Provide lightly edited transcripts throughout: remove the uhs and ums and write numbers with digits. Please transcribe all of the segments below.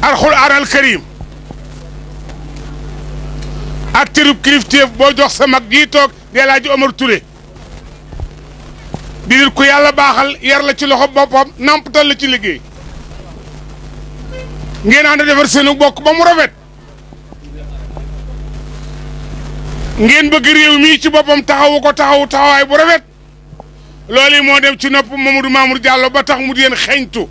alxuraan al karim ak cërub kilifteef boo jox sa mag jii toog di El Hadji Omar Touré di nit ku yàlla baaxal yar la ci loxo boppam nampatal la ci liggéey ngeen ànd defar seenu bokk ba mu rafet ngeen bëgg réew mii ci boppam taxawu ko taxawaay bu rafet loolu moo dem ci nopp Mamadou Mamour Diallo ba tax mu di leen xeeñtu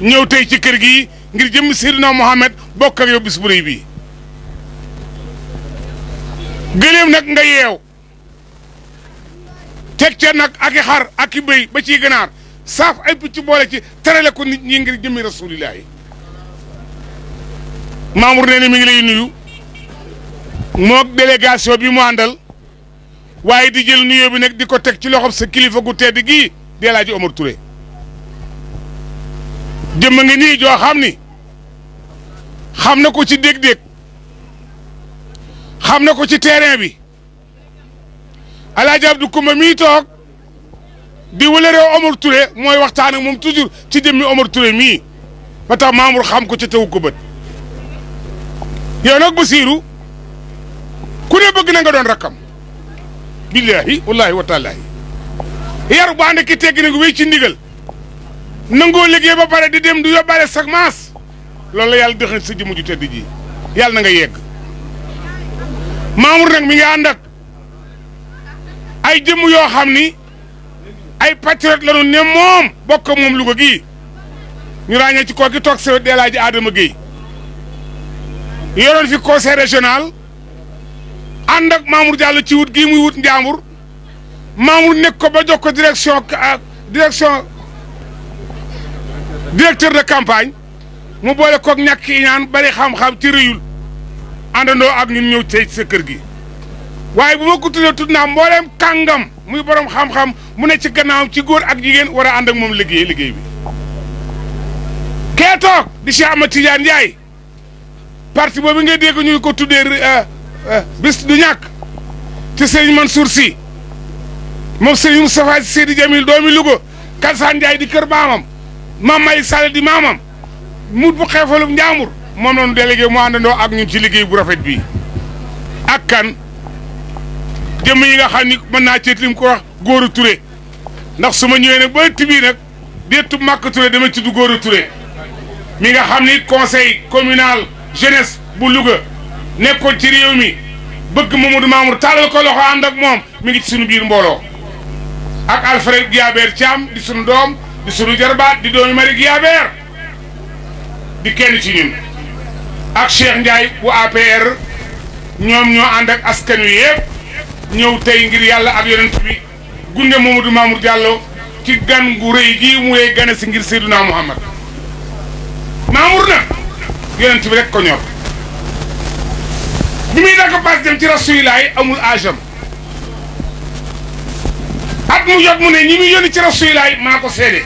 ñëw tey ci kër gi ngir jëm Seydina Mohamed bokk ak yow bis bu rëy bii gëléem nag nga yeew teg ca nag ak i xar ak i bëy ba ciy ganaar saaf ay picc boole ci terale ko nit ñi ngir jëmmi rasulillahi Mamour nee na mi ngi lay nuyu moog délégation bi mu àndal waaye di jël nuyoo bi nag di ko teg ci loxob sa kilifa gu tedd gii di El Hadji Omar Touré jëmm nga nii joo xam ni xam na ko ci dég-dég xam na ko ci terrain bi El Hadji Abdou Koumba mii toog di wala réew Omar Touré mooy waxtaan ak moom toujours ci jëmmi Omar Touré mii ba tax Mamour xam ko ci tawu ko bët yow nag Basiiru ku ne bëgg na nga doon rakkam billahi wallahi wa taalaahi yar bu ànd ki tegg na nga wéy ci ndigal nangoo liggéey ba pare di dem du yóbbaale sag maas loolu la yàlla dëxañ sa jëmm ju tedd ji yàlla na nga yegg Mamour nag mi ngi ànd ak ay jëmm yoo xam ni ay patriote la ñu ne moom bokk moom Louga gii ñu ràññee ci kooki toog sa El Hadji Adama Gueye yoroon fi conseil régional ànd ak Mamour Diallo ci wut gii muy wut Njàmbur Mamour nekk ko ba jox ko directeur de campagne mu boole koog ñàkk i ñaan bari xam-xam ci rëyul àndandoo ak ñun ñëw tey sa kër gi waaye bu ma ko tuddee tudd naa mbooleem kàngam muy borom xam-xam mu ne ci gannaawam ci góor ak jigéen war a ànd ak moom liggéey bi kee toog di Cheikh Ahmed Tidiane Ndiaye parti boobu ngay dégg ñu ko tuddee bis du ñàkk ci Serigne Mansour Sy moom Serigne Moustapha Seydi Jamil doomi Louga Kalsaan Ndiaye di kër maamam Mame May Sall di maamam mut bu xeefalum Njàmbur moom noonu délégué mu àndandoo ak ñun ci liggéey bu rafet bii ak kan jëmm yi nga xam ni mën naa ceet lim ko wax Góora Touré ndax su ma ñëwee nag ba tibii nag déetu Màkk Touré dama tudd Góora Touré mi nga xam ni conseil communal jeunesse bu Louga nekkoon ci réew mi bëgg Mamadou Mamour tàllal ko loxo ànd ak moom mi ngi ci sunu biir mbooloo ak Alfred Guiabert Thiam di sunu doom di sunu jarbaat di doomi Marie Guiabert di kenn ci ñun ak Cheikh Ndiaye bu APR ñoom ñoo ànd ak askan wi yëpp ñëw tey ngir yàlla ak yonent bi gunge Mamadou Mamour Diallo ci gan gu rëy gii mu lay gane si ngir Seydina Muhammad Mamour na yonent bi rek ko ñor bi muy dagg paas dem ci rasulilaay amul âge am at mu jot mu ne ñi muy yónni ci rasulilaay maa ko seede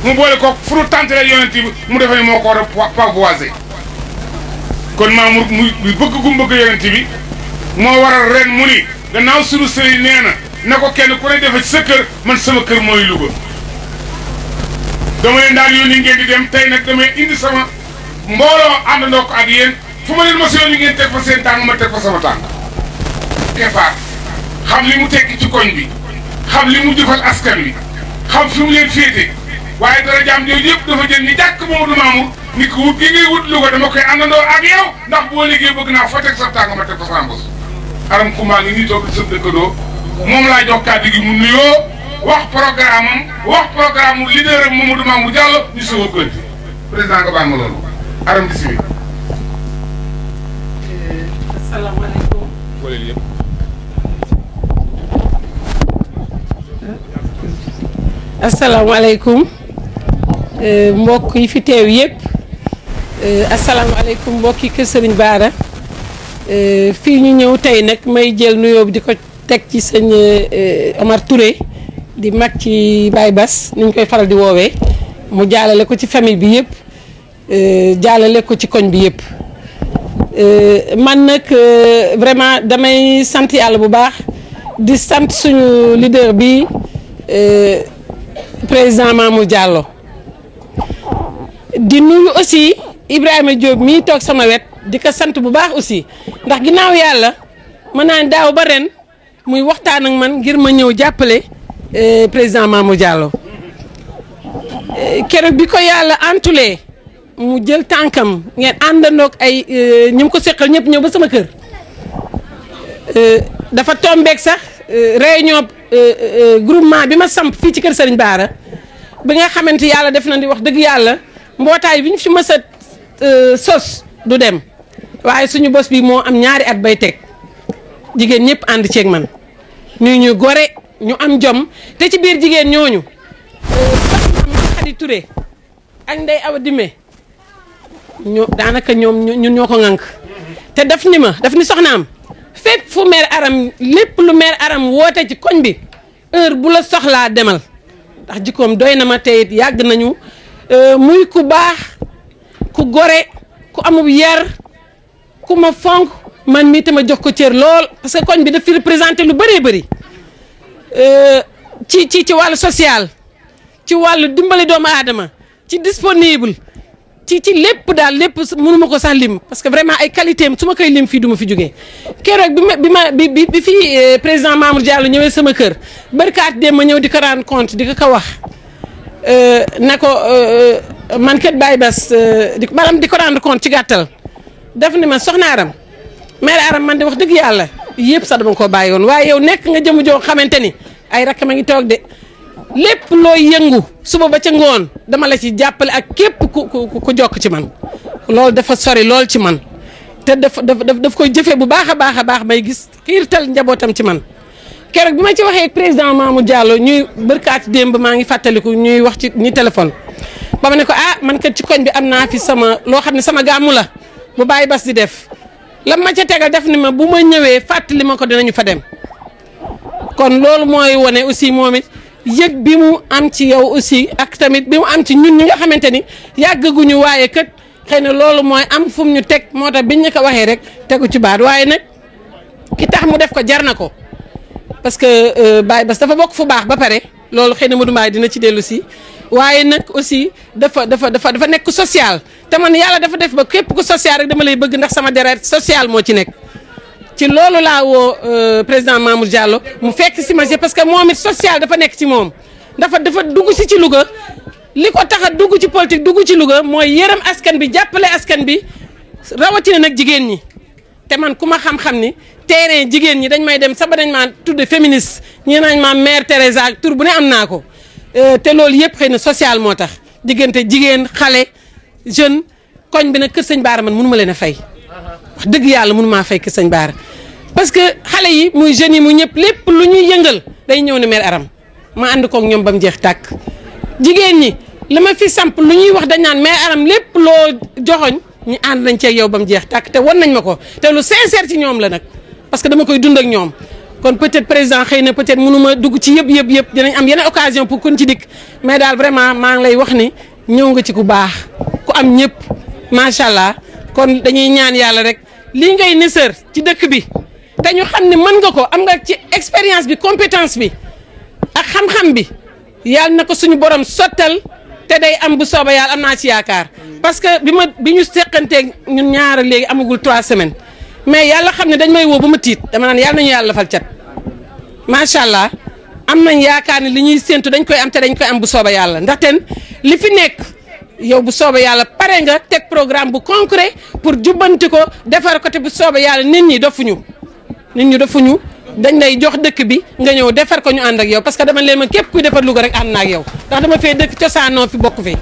mu boole ko fu nu tàntale yonent bi mu defe ne moo ko war a pavoiser kon Mamour muy bëgg gu mu bëgg yonent bi moo waral ren mu ni gannaaw sunu sëriñ nee na ko kenn ku ne defe ci sa kër man sama kër mooy Louga dama leen daal yónni ngeen di dem tey nag damay indi sama mbooloo àndandoo ko ak yéen fu ma leen mos a yónni ngeen teg fa seen tànk ma teg fa sama tànk kefaar xam li mu tekki ci koñ bi xam li mu jëfal askan wi xam fi mu leen féete waaye dara jaam yooyu yëpp dafa jël ni jàkk Mamadou Mamour ni ko wut gi ngay wut Louga dama koy àndandoo ak yow ndax boo liggéey bëgg naa fa teg sa tànk ma teg fa sama bos aram kumbaa ngi nii toog di sëb dëkkandoo moom laa jox kàddu gi mu nuyoo wax programme mu leader am Mamadou Mamour Diallo ñu soog a konti président nga baal ma loolu aram di sibi asalaamaaleykum booleel yëpp asalaamaaleykum mbokk yi fi teew yëpp asalaamaaleykum mbokk yi kër Serigne Bara fii ñu ñëw tey nag may jël nuyoo bi di ko teg ci sëñ Omar Touré di mag ci Baye Bass ni ñu koy faral di woowee mu jaalale ko ci famille bi yëpp jaalale ko ci koñ bi yëpp man nag vraiment damay sant yàlla bu baax di sant suñu leader bi président Mamour Diallo di nuyu aussi Ibrahima Diop mii toog sama wet di ko sant bu baax aussi ndax ginnaaw yàlla mën naa daaw ba ren muy waxtaan ak man ngir ma ñëw jàppale président Mamour Diallo keroog bi ko yàlla antulee mu jël tànkam ngeen àndandoog ay ñu ko seqal ñëpp ñëw ba sama kër dafa tombeek sax réunion groupement bi ma samp fii ci kër Serigne Bara bi nga xamante yàlla def na di wax dëgg yàlla mbootaay bi ñu fi mës a sos du dem waaye suñu bos bi moo am ñaari at bay teg jigéen ñëpp ànd ceeg man ñu gore ñu am jom te ci biir jigéen ñooñu Xadi Touré ak Ndey Awa Dime daanaka ñoom ñun ñoo ko ŋànk te daf ni soxnaam fépp fu maire Aram lépp lu maire Aram woote ci koñ bi heure bu la soxlaa demal ndax jikkoom doy na ma teyit yàgg nañu muy ku baax ku gore ku amub yar ku ma fonk man mii ma jox ko cër lool parce que koñ bi daf fi représenté lu bëree bëri ci wàllu social ci wàllu dimbali doomu aadama ci disponible ci lépp daal lépp mënuma ko sax lim parce que vraiment ay qualité am su ma koy lim fii du ma fi jógee keroog bi fii président Mamour Diallo ñëwee sama kër barkaat dem ma ñëw di ko rendre compte di ko wax ne ko man kat Baye Bass maanaam di ko rendre compte ci gàttal daf ni ma soxna Aram mère Aram man de wax dëgg yàlla yëpp sax dama ko bàyyi woon waaye yow nekk nga jëm joo xamante ni ay rakk ma ngi toog de lépp looy yëngu suba ba ca ngoon dama la ci jàppale ak képp ku jokk ci man loolu dafa sori lool ci man te daf koy jëfee bu baax a baax may gis xiirtal njabootam ci man keroog bi ma ci waxee président Mamour Diallo ñuy bërkaat démb maa ngi fàttaliku ñuy wax ci ñi téléphone ba ma ne ko man kat ci koñ bi am naa fi sama loo xam ne sama gàmmu la bu Baye Bass di def la ma ca tegal def ni ma bu ma ñëwee fàttali ma ko dinañu fa dem kon loolu mooy wane aussi moom it yëg bi mu am ci yow aussi ak tamit bi mu am ci ñun ñi nga xamante ni yàggaguñu waaye kat xëy na loolu mooy am fu mu ñu teg moo tax biñ ñu ko waxee rek tegu ci baat waaye nag ki tax mu def ko jar na ko parce que Baye Bass dafa bokk fu baax ba pare loolu xëy na Modou Mbaye dina ci dellu si waaye nag aussi dafa nekk social te man yàlla dafa def ba képp ku social rek dama lay bëgg ndax sama deret social moo ci nekk. ci loolu laa woo président Mamour Diallo mu fekk si ma parce que moom it social dafa nekk ci moom dafa dugg si ci Louga li ko tax a dugg ci politique dugg ci Louga mooy yërëm askan bi jàppale askan bi rawatina nag jigéen ñi te man ku ma xam-xam ni terrain jigéen ñi dañ may dem saba dañ maa tudde féministe ñi nañ ma mère Teresa tur bu ne am naa ko te loolu yëpp xëy na social moo tax diggante jigéen xale jeune koñ bi nag kër sëñ Bara man mënu ma leen a fay wax dëgg yàlla mënu maa fay kër sëñ Bara parce que xale yi muy jeunes yi mu ñëpp lépp lu ñuy yëngal day ñëw ne mère Aram ma ànd koog ñoom ba mu jeex tàkk jigéen ñi la ma fi samp lu ñuy wax dañ naan mère Aram lépp loo joxoñ ñu ànd nañ ceeg yow ba mu jeex tàkk te wan nañ ma ko te lu sincère ci ñoom la nag parce que dama koy dund ak ñoom kon peut-être président xëy na peut-être mënu ma dugg ci yëpp dinañ am yeneen occasion pour kon ci dikk mais daal vraiment maa ngi lay wax ni ñëw nga ci ku baax ku am ñëpp macha allah kon dañuy ñaan yàlla rek lii ngay nësër ci dëkk bi te ñu xam ne mën nga ko am nga ci expérience bi compétence bi ak xam-xam bi yàlla na ko suñu borom sottal te day am bu sooba yàlla am naa ci yaakaar parce que bi ñu seqanteeg ñun ñaara léegi amagul 3 semaines mais yàlla xam ne dañ may woo ba ma tiit dama naan yàlla nañu yàlla fal cat macha allah am nañ yaakaar ne li ñuy séntu dañ koy am te dañ koy am bu sooba yàlla ndaxte li fi nekk yow bu sooba yàlla pare nga teg programme bu concret pour jubbanti ko defar ko te bu sooba yàlla nit ñi dofuñu dañ lay jox dëkk bi nga ñëw defar ko ñu ànd ak yow parce que dama leen ma képp kuy defar Louga rek ànd naa ak yow ndax dama fee dëkk cosaanoo fi bokk fi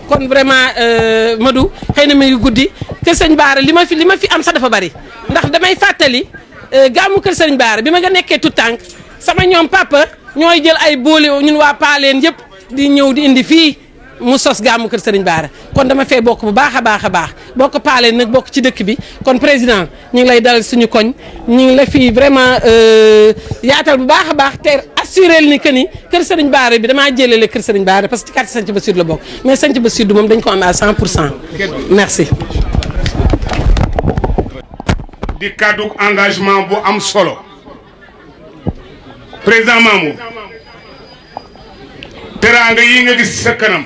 kon vraiment Madou xëy na mi ngi guddi kër sëñ Bara li ma fi am sax dafa bari ndax damay fàttali gàmmu kër sëñ Bara bi ma nga nekkee tout tànk sama ñoom papa ñooy jël ay boole ñun waa Paaleen yëpp di ñëw di indi fii mu sos gàmmu kër Serigne Bara kon dama fee bokk bu baax a baax bokk Paaleen nag bokk ci dëkk bi kon président ñu ngi lay dalal suñu koñ ñu ngi la fii vraiment yaatal bu baax a baax te assuré ni que ni kër Serigne Bara bi damaa jëlale kër Serigne Bara parce que ci quartier Santhie Bassirou la bokk mais Santhie Bassirou moom dañ ko am à 100%. merci. di kàddu engagement bu am solo président Mamour teraanga yi nga gis sa kanam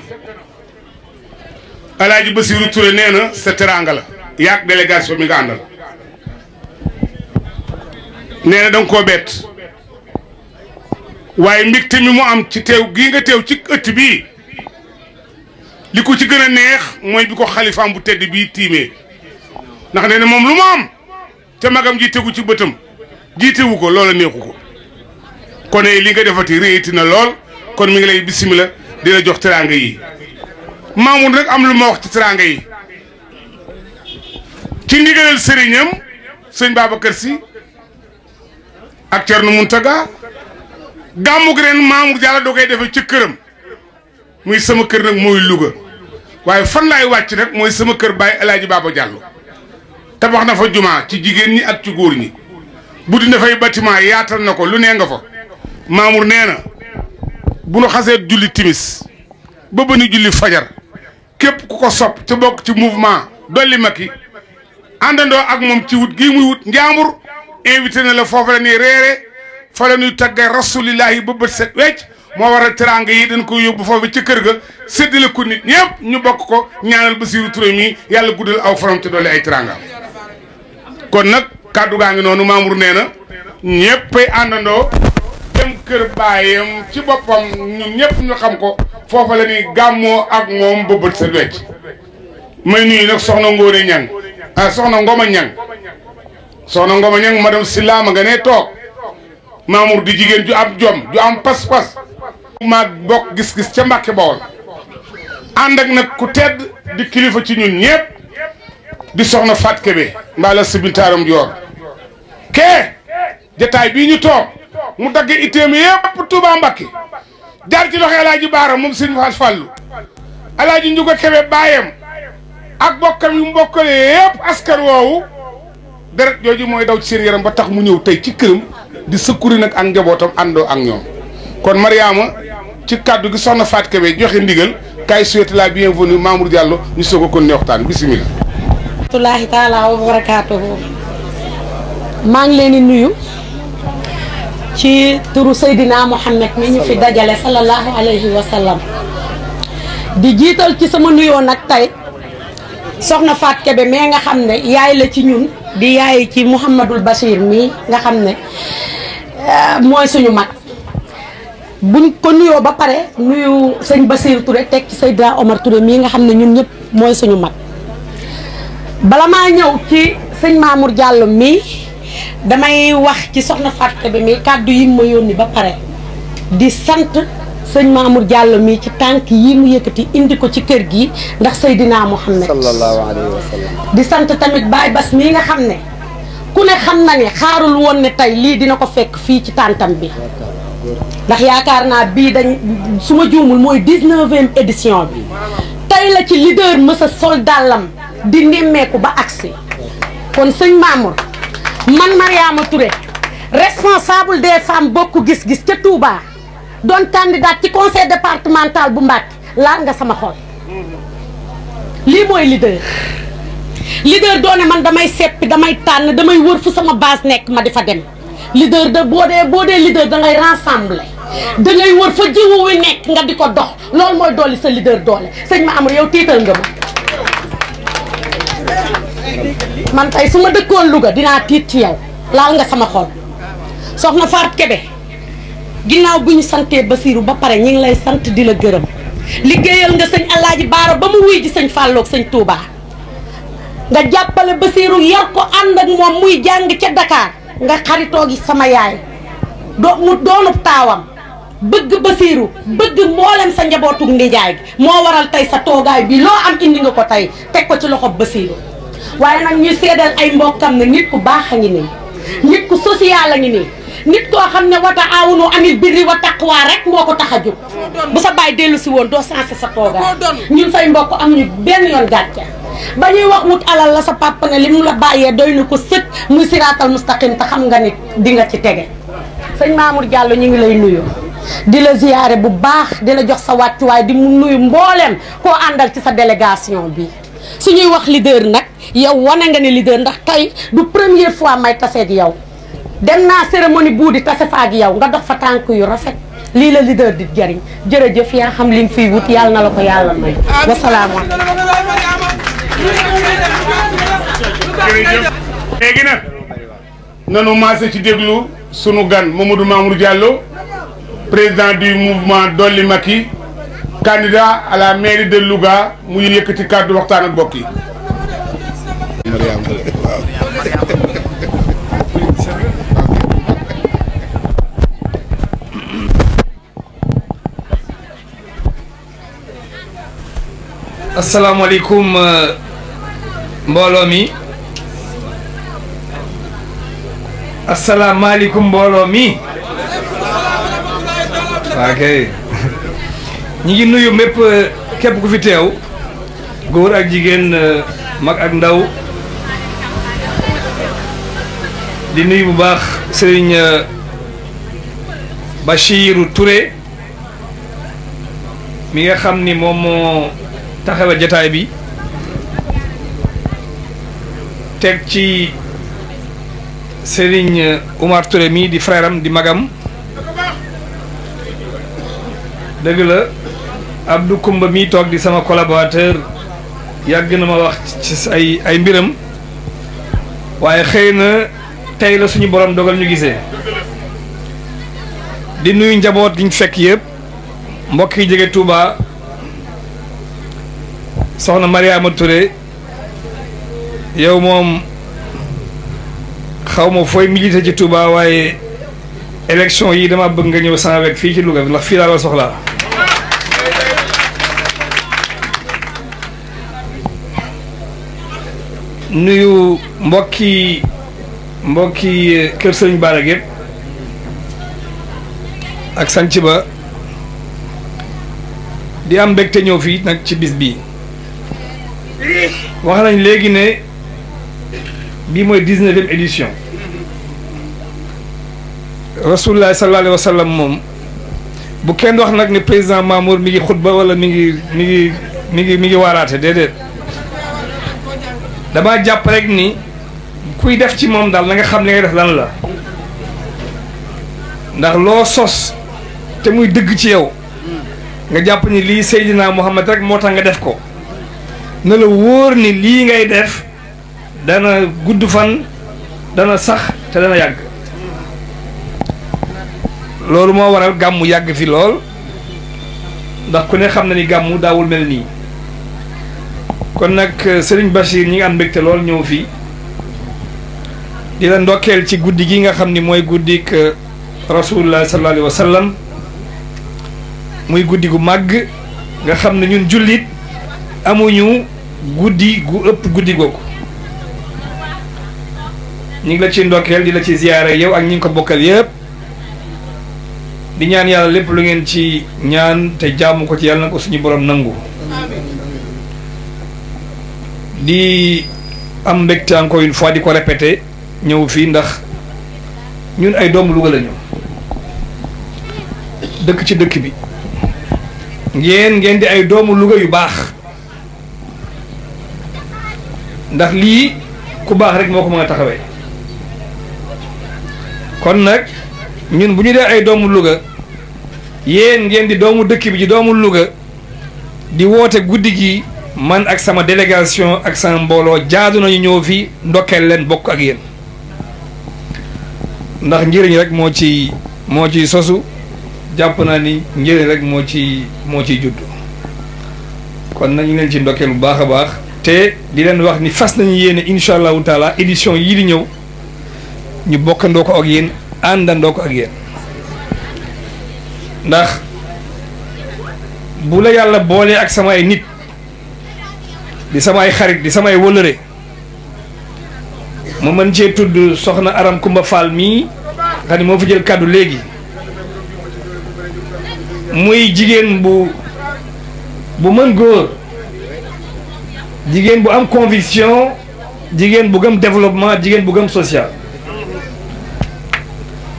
Alaaji Basiru Touré nee na sa teraanga la yaag délégation mi nga àndal nee na danga koo bett waaye mbégte mi mu am ci teew gii nga teew ci ëtt bii li ko ci gën a neex mooy bi ko xalifaam bu tedd bii tiimee ndax nee na moom lu mu am te magam ji tegu ci bëtam jiitewu ko loola neexu ko kon li nga defati réyati na lool kon mi ngi lay bisimila di la jox teraanga yi Mamour nag am lu ma wax ci teraanga yi ci ndigalal sëriñam sëñ Babacar Sy ak Thierno Mountaga gàmmu gi ren Mamour Diallo doo koy defee ci këram muy sama kër nag mooy Louga waaye fan laay wàcc nag mooy sama kër Baye El Hadj Baba Diallo tabax na fa jumaa ci jigéen ñi ak ci góor ñi buddi na fay bâtiment yaatal na ko lu nee nga fa Mamour nee na bu nu xasee julli timis ba ba ni julli fajar képp ku ko sopp te bokk ci mouvement dolli Macky àndandoo ak moom ci wut gii muy wut njaambur invité na la foofu la ñuy reere fa la ñuy tagge rasulillahi ba bët set wecc moo waral teraanga yi dañ ko yóbbu foofu ci kër ga séddale ko nit ñëpp ñu bokk ko ñaanal Bassirou Touré mi yàlla guddal aw faram te dolli ay teraanga kon nag kàddu gaa ngi noonu Mamour nee na ñëppay àndandoo dem kër baayam ci boppam ñun ñëpp ñu xam ko foofa la ñuy gàmmoo ak moom ba bët set wecc may nuyu nag soxna Ngóone Ñang soxna Ngoma Ñang soxna Ngoma Ñang madame Silla ma nga ne toog Mamour di jigéen ju am jom ju am pas-pas maa bokk gis-gis ca Mbàkke Bawol ànd ak nag ku tedd di kilifa ci ñun ñëpp di soxna Fat Kébé mbaa la sibintaaram joor kee jataay bii ñu toog mu dagge itteem yëpp Touba Mbàkke jaar ci loxo Alaaji Baara moom sëñ Fass Fallu Alaaji Njuga Kébé baayam ak bokkam yu mbokkale yëpp askan woowu deret jooju mooy daw ci seen yaram ba tax mu ñëw tey ci këram di sëkkuri nag ak njabootam àndoo ak ñoom kon Mariama ci kàddu gi soxna Fat Kébé joxe ndigal kay souhaiter la bienvenue Mamour Diallo ñu soog a kon ne waxtaan bisimilah. rahmatullahi taala wa barakaatuhu maa ngi leen di nuyu ci turu Seydina Muhammad mi ñu fi dajale sallallahu alayhi wa sallam di jiital ci sama nuyoo nag tey soxna Fat Kébé mais nga xam ne yaay la ci ñun di yaay ci Mouhamadul Bachir mii nga xam ne mooy suñu mag buñ ko nuyoo ba pare nuyu sëñ Bassirou Touré teg ci Seydina Omar Touré mii nga xam ne ñun ñëpp mooy suñu mag bala maa ñëw ci sëñ Mamour Diallo mii damay wax ci soxna Fat Kébé mii kàddu yi ma yónni ba pare di sant sëñ Mamour Diallo mii ci tànk yi mu yëkkati indi ko ci kër gi ndax Seydina Muhammad sallallahu alayhi wa sallam di sant tamit Baye Bass mii nga xam ne ku ne xam na ne xaarul woon ne tey lii dina ko fekk fii ci tàntam bi ndax yaakaar naa bii dañ su ma juumul mooy 19e édition bi tey la ci leader mësa sol dàllam di nemmeeku ba agsi kon sëñ Mamour man Mariama Touré responsable des femmes bokk gis-gis ca Touba doon candidate ci conseil départemental bu Mbacké laal nga sama xol lii mooy leader doone man damay seppi damay tànn damay wër fu sama base nekk ma di fa dem leader de boo dee leader da ngay rassembler da ngay wër fa jiwu wi nekk nga di ko dox loolu mooy dolli sa leader doole sëñ Mamour yow tiital nga man tey su ma dëkkoon Louga dinaa tiit ci yow laal nga sama xol soxna Fat Kébé ginnaaw bu ñu santee Bassirou ba pare ñu ngi lay sant di la gërëm liggéeyal nga sëñ Alaaji Baara ba mu wuy ji sëñ Fallou ak sëñ Touba nga jàppale Bassirou yar ko ànd ak moom muy jàng ca Dakar nga xaritoo gi sama yaay mu doonub taawam bëgg Bassirou bëgg mboolem sa njabootu ndijaay gi moo waral tey sa toogaay bi loo am indi nga ko tey teg ko ci loxo Bassirou waaye nag ñuy seedal ay mbokkam ne nit ku baax a ngi nii nit ku social a ngi nii nit koo xam ne wata aawunu anil birri wa taqwa rek moo ko tax a jóg bu sa bàyyi dellu si woon doo sensé sa toogaay ñun say mbokk amuñu benn yoon gàcce ba ñuy wax wut alal la sa papa ne li mu la bàyyee doy na ko sëkk muy siraatal mustaqim te xam nga nit di nga ci tege sëñ Mamour Diallo ñu ngi lay nuyu di la ziyaare bu baax di la jox sa wàccuwaay di mu nuyu mbooleem koo àndal ci sa délégation bi suñuy wax leader nag yow wane nga ne leader ndax tey du première fois may taseeg yow dem naa cérémonie buudi tase fa ak yow nga dox fa tànk yu rafet lii la leader di jariñ jërëjëf yaa xam li nga fiy wut yàlla na la ko yàlla may wasalaam. léegi nag nanu maase ci déglu sunu gan Mamadou Mamour Diallo président du mouvement Dolli Macky candidat à la mairie de Louga muy yëkkati kàddu waxtaan ak mbokk yi. asalaamaaleykum mbooloo mi asalaamaaleykum mbooloo mi ok ñi ngi nuyu mépp képp ku fi teew góor ak jigéen mag ak ndaw di nuyu bu baax Serigne Bachirou Touré mi nga xam ni moom moo taxawal jataay bi teg ci Serigne Oumar Touré mii di frère am di magam dëgg la Abdou Koumba mii toog di sama collaborateur yàgg na ma wax ci ay mbiram waaye xëy na tey la suñu borom dogal ñu gisee di nuyu njaboot gi ñu fekk yëpp mbokk yi jóge Touba soxna Mariama Touré yow moom xaw ma fooy milité ci Touba waaye élection yi dama bëgg nga ñëw sama wet fii ci Louga ndax fii laa la soxlaa nuyu mbokki kër Sëriñ Bara gépp ak sanc ba di am mbégte ñëw fii nag ci bis bii wax nañ léegi ne bii mooy 19e édition rasulullah sallallahu alayhi wa sallam moom bu kenn wax nag ne président Mamour mi ngi xutba wala mi ngi waaraate déedéet damaa jàpp rek ni kuy def ci moom daal na nga xam li ngay def lan la ndax loo sos te muy dëgg ci yow nga jàpp ni lii Seydina Muhammad rek moo tax nga def ko na la wóor ni lii ngay def dana gudd fan dana sax te dana yàgg loolu moo waral gàmmu yàgg fi lool ndax ku ne xam na ni gàmmu daawul mel nii kon nag Serigne Bachir ñi nga am mbégte lool ñëw fii di la ndokkeel ci guddi gi nga xam ni mooy guddik rasulullah sallallahu alayhi wa sallam muy guddi gu màgg nga xam ne ñun jullit amuñu guddi gu ëpp guddi googu ñu ngi la ci ndokkeel di la ci ziyaare yow ak ñi ngi ko bokkal yëpp di ñaan yàlla lépp lu ngeen ci ñaan te jaamu ko ci yàlla na ko suñu borom nangu di am mbégte encore une fois di ko répété ñëw fii ndax ñun ay doomu Louga lañu dëkk ci dëkk bi ngeen di ay doomu Louga yu baax ndax lii ku baax rek moo ko mën a taxawee kon nag ñun bu ñu dee ay doomu Louga yéen ngeen di doomu dëkk bi ci doomu Louga di woote guddi gi man ak sama délégation ak sama mbooloo jaadu nañu ñëw fi ndokkeel leen bokk ak yéen ndax njëriñ rek moo ci sosu jàpp naa ni njëriñ rek moo ciy judd kon nañu leen ci ndokkeel bu baax a baax te di leen wax ni fas nañu yéene incha allahu taala édition yii di ñëw ñu bokkandoo ko ak yéen àndandoo ko ak yéen ndax bu la yàlla boolee ak sama ay nit di sama ay xarit di sama ay wëlëre ma mën cee tudd soxna Aram Kumba Fall mii xam ni moo fi jël kàddu léegi muy jigéen bu mën góor jigéen bu am conviction jigéen bu gëm développement jigéen bu gëm social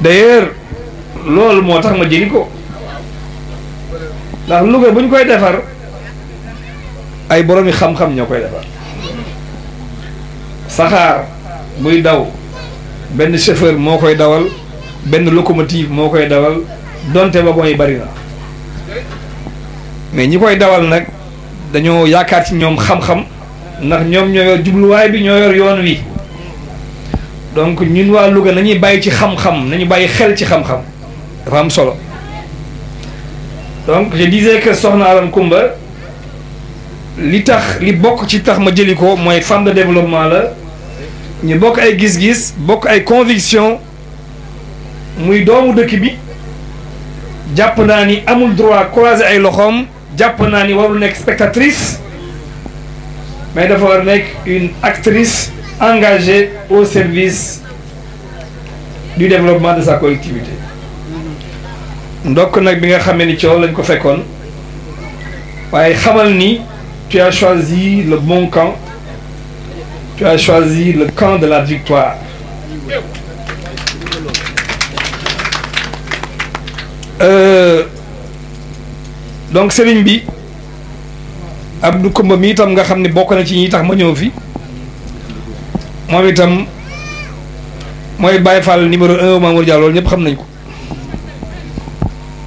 d'ailleurs loolu moo tax ma jëli ko ndax Louga bu ñu koy defar ay boroomi xam-xam ñoo koy defar saxaar buy daw benn chauffeur moo koy dawal benn locomotive moo koy dawal donte wagon yi bari na mais ñi koy dawal nag dañoo yaakaar ci ñoom xam-xam ndax ñoom ñoo yor jubluwaay bi ñoo yor yoon wi donc ñun waa Louga nañuy bàyyi ci xam-xam nañu bàyyi xel ci xam-xam dafa am solo donc je disais que soxna Aram Coumba li tax li bokk ci tax ma jëli ko mooy femme de développement la ñu bokk ay gis-gis bokk ay conviction muy doomu dëkk bi jàpp naa ni amul droit croiser ay loxoom jàpp naa ni warul nekk spectatrice mais dafa war nekk une actrice engagée au service du développement de sa collectivité ndokk nag bi nga xamee ni coow lañ ko fekkoon waaye xamal ni tu as choisi le bon camp tu as choisi le camp de la victoire donc sëriñ bi Abdou Coumba mi itam nga xam ne bokk na ci ñi tax ma ñëw fi moom itam mooy Baye Fall numéro 1 Mamour Diallo loolu ñëpp xam nañ ko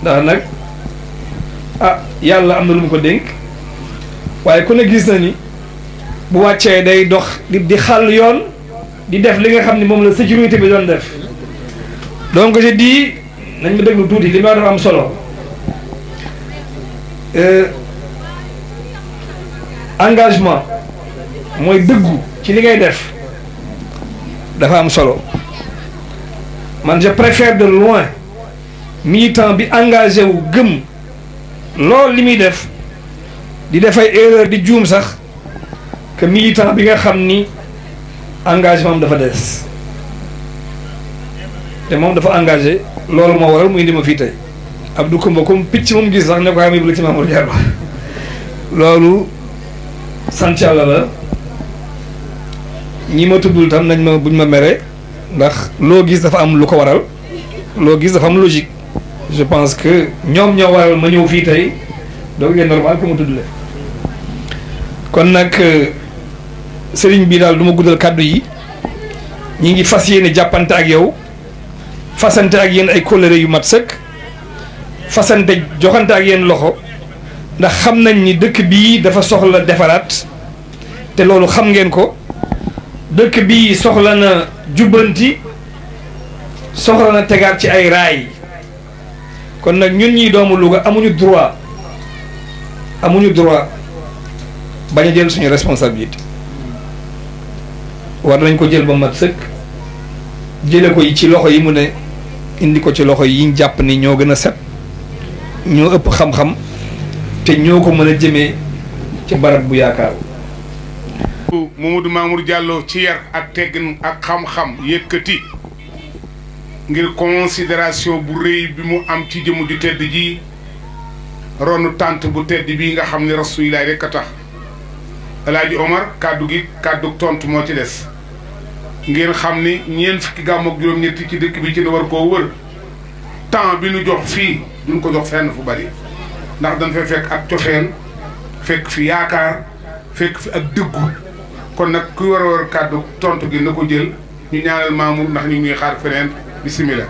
ndax nag ah yàlla am na lu mu ko dénk waaye ku ne gis na ni bu wàccee day dox di xàll yoon di def li nga xam ne moom la sécurité bi doon def donc je dis nañ ma déglu tuuti li ma dafa am solo engagement mooy dëggu ci li ngay def dafa am solo man je préfère de loin militant bi engagé wu gëm loolu li muy def di def ay erreur di juum sax que militant bi nga xam ni engagement am dafa des te moom dafa engagé loolu moo waral muy indi ma fii tey Abdou Coumba comme picc moom gis sax ne ko am yëbla ci Mamour Diallo loolu sant yàlla la ñi ma tuddul tam nañ ma buñ ma mere ndax loo gis dafa am lu ko waral loo gis dafa am logique je pense que ñoom ñoo waral ma ñëw fii tey donc c'est normal que ma tudd leen kon nag sëriñ bi daal du ma guddal kàddu yi ñi ngi fas yéene jàppante ak yow fasante ak yéen ay kóllëre yu mat sëkk fasante joxante ak yéen loxo ndax xam nañ ni dëkk bii dafa soxla defaraat te loolu xam ngeen ko dëkk bii soxla na jubbanti soxla na tegaat ci ay raay kon nag ñun ñi doomu Louga amuñu droit bañ a jël suñu responsabilité war nañ ko jël ba mat sëkk jële ko ci loxo yi mu ne indi ko ci loxo yi ñu jàpp ni ñoo gën a set ñoo ëpp xam-xam te ñoo ko mën a jëmee ci barab bu yaakaar. Mamadou Mamour Diallo ci yar ak teggin ak xam-xam yëkkati ngir considération bu rëy bi mu am ci jëmu ju tedd ji ronu tànt bu tedd bii nga xam ne Rasulullah rek a tax El Hadj Omar kàddu gi kàddu tontu moo ci des ngeen xam ni ñeent fukki gàmm ak juróom-ñetti ci dëkk bi ci ne war koo wër temps bi nu jox fii duñ ko jox fenn fu bari ndax dañ fay fekk ak cofeel fekk fi yaakaar fekk fi ak dëggu kon nag ku war a war kàddu tontu gi na ko jël ñu ñaanal Mamour ndax ñu ngi xaar feneen bismillah.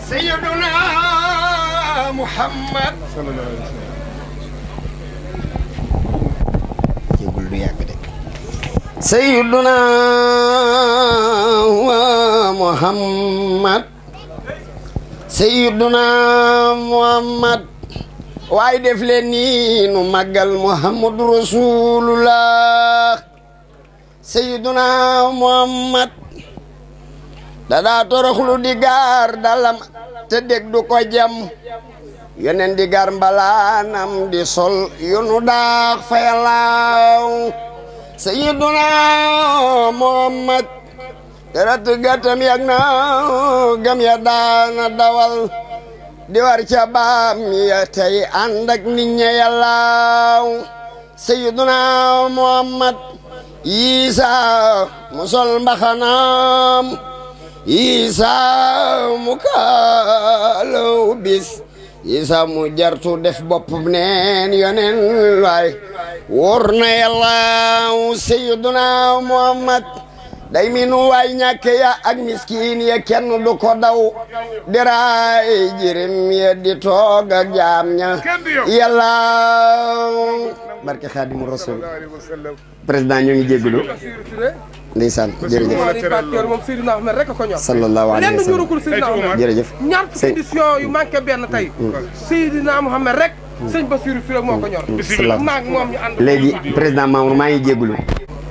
Sayyiduna Muhammad sallallahu alayhi wa sallam. Yëgul du yàgg de. Sayyiduna Muhammad Sayyiduna Muhammad waaye def leen nii nu màggal Muhammadu Rasulullah Sayyiduna Muhammad dadaa toroxlu di gaar dalam te dég du ko jam yonen di gaar mbalaanam di sol yunu daax fayalaaw Sayyiduna Muhammad terat gàttam yàgg na gam ya daana dawal di war ca baam ya tey ànd ak nit ña yàllaaw Sayyiduna Muhammad Isa mu sol mbaxanaam Isa mu kaalaw bis Isa mu jartu def bopp neen yonen waay wóor na yàllaaw Sayyiduna Muhammad day minu waay ñàkke ya ak miskiin ya kenn du ko daw diraay jirim ya di toog ak jaam ña yàlla barke Xaadimu Rasuul président ñoo ngi jégalu ndeysaan jërëjëf moom Seydina Ahmed rek ko ñor sallallahu alayhi wa sallam ñurukul Seydina Ahmed jërëjëf ñaar fukki édition yu manqué benn tey Seydina Mohamed rek sëñ Bassirou Touré moo ko ñor maag moom ñu ànd léegi président Mamour maa ngi jégalu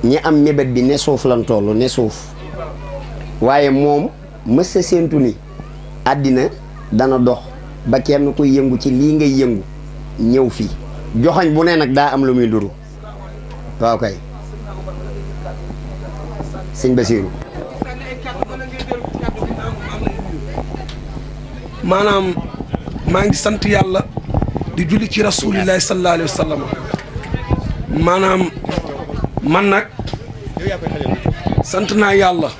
ñi am mébét bi ne suuf lan toll ne suuf waaye moom mës a séentu ni àddina dana dox ba kenn kuy yëngu ci lii ngay yëngu ñëw fii joxañ bu ne nag daa am lu muy duru waaw kay sëñ Bassirou maanaam maa ngi sant yàlla di julli ci rasulillahi sallallahu alayhi wa sallam maanaam man nag sant naa yàlla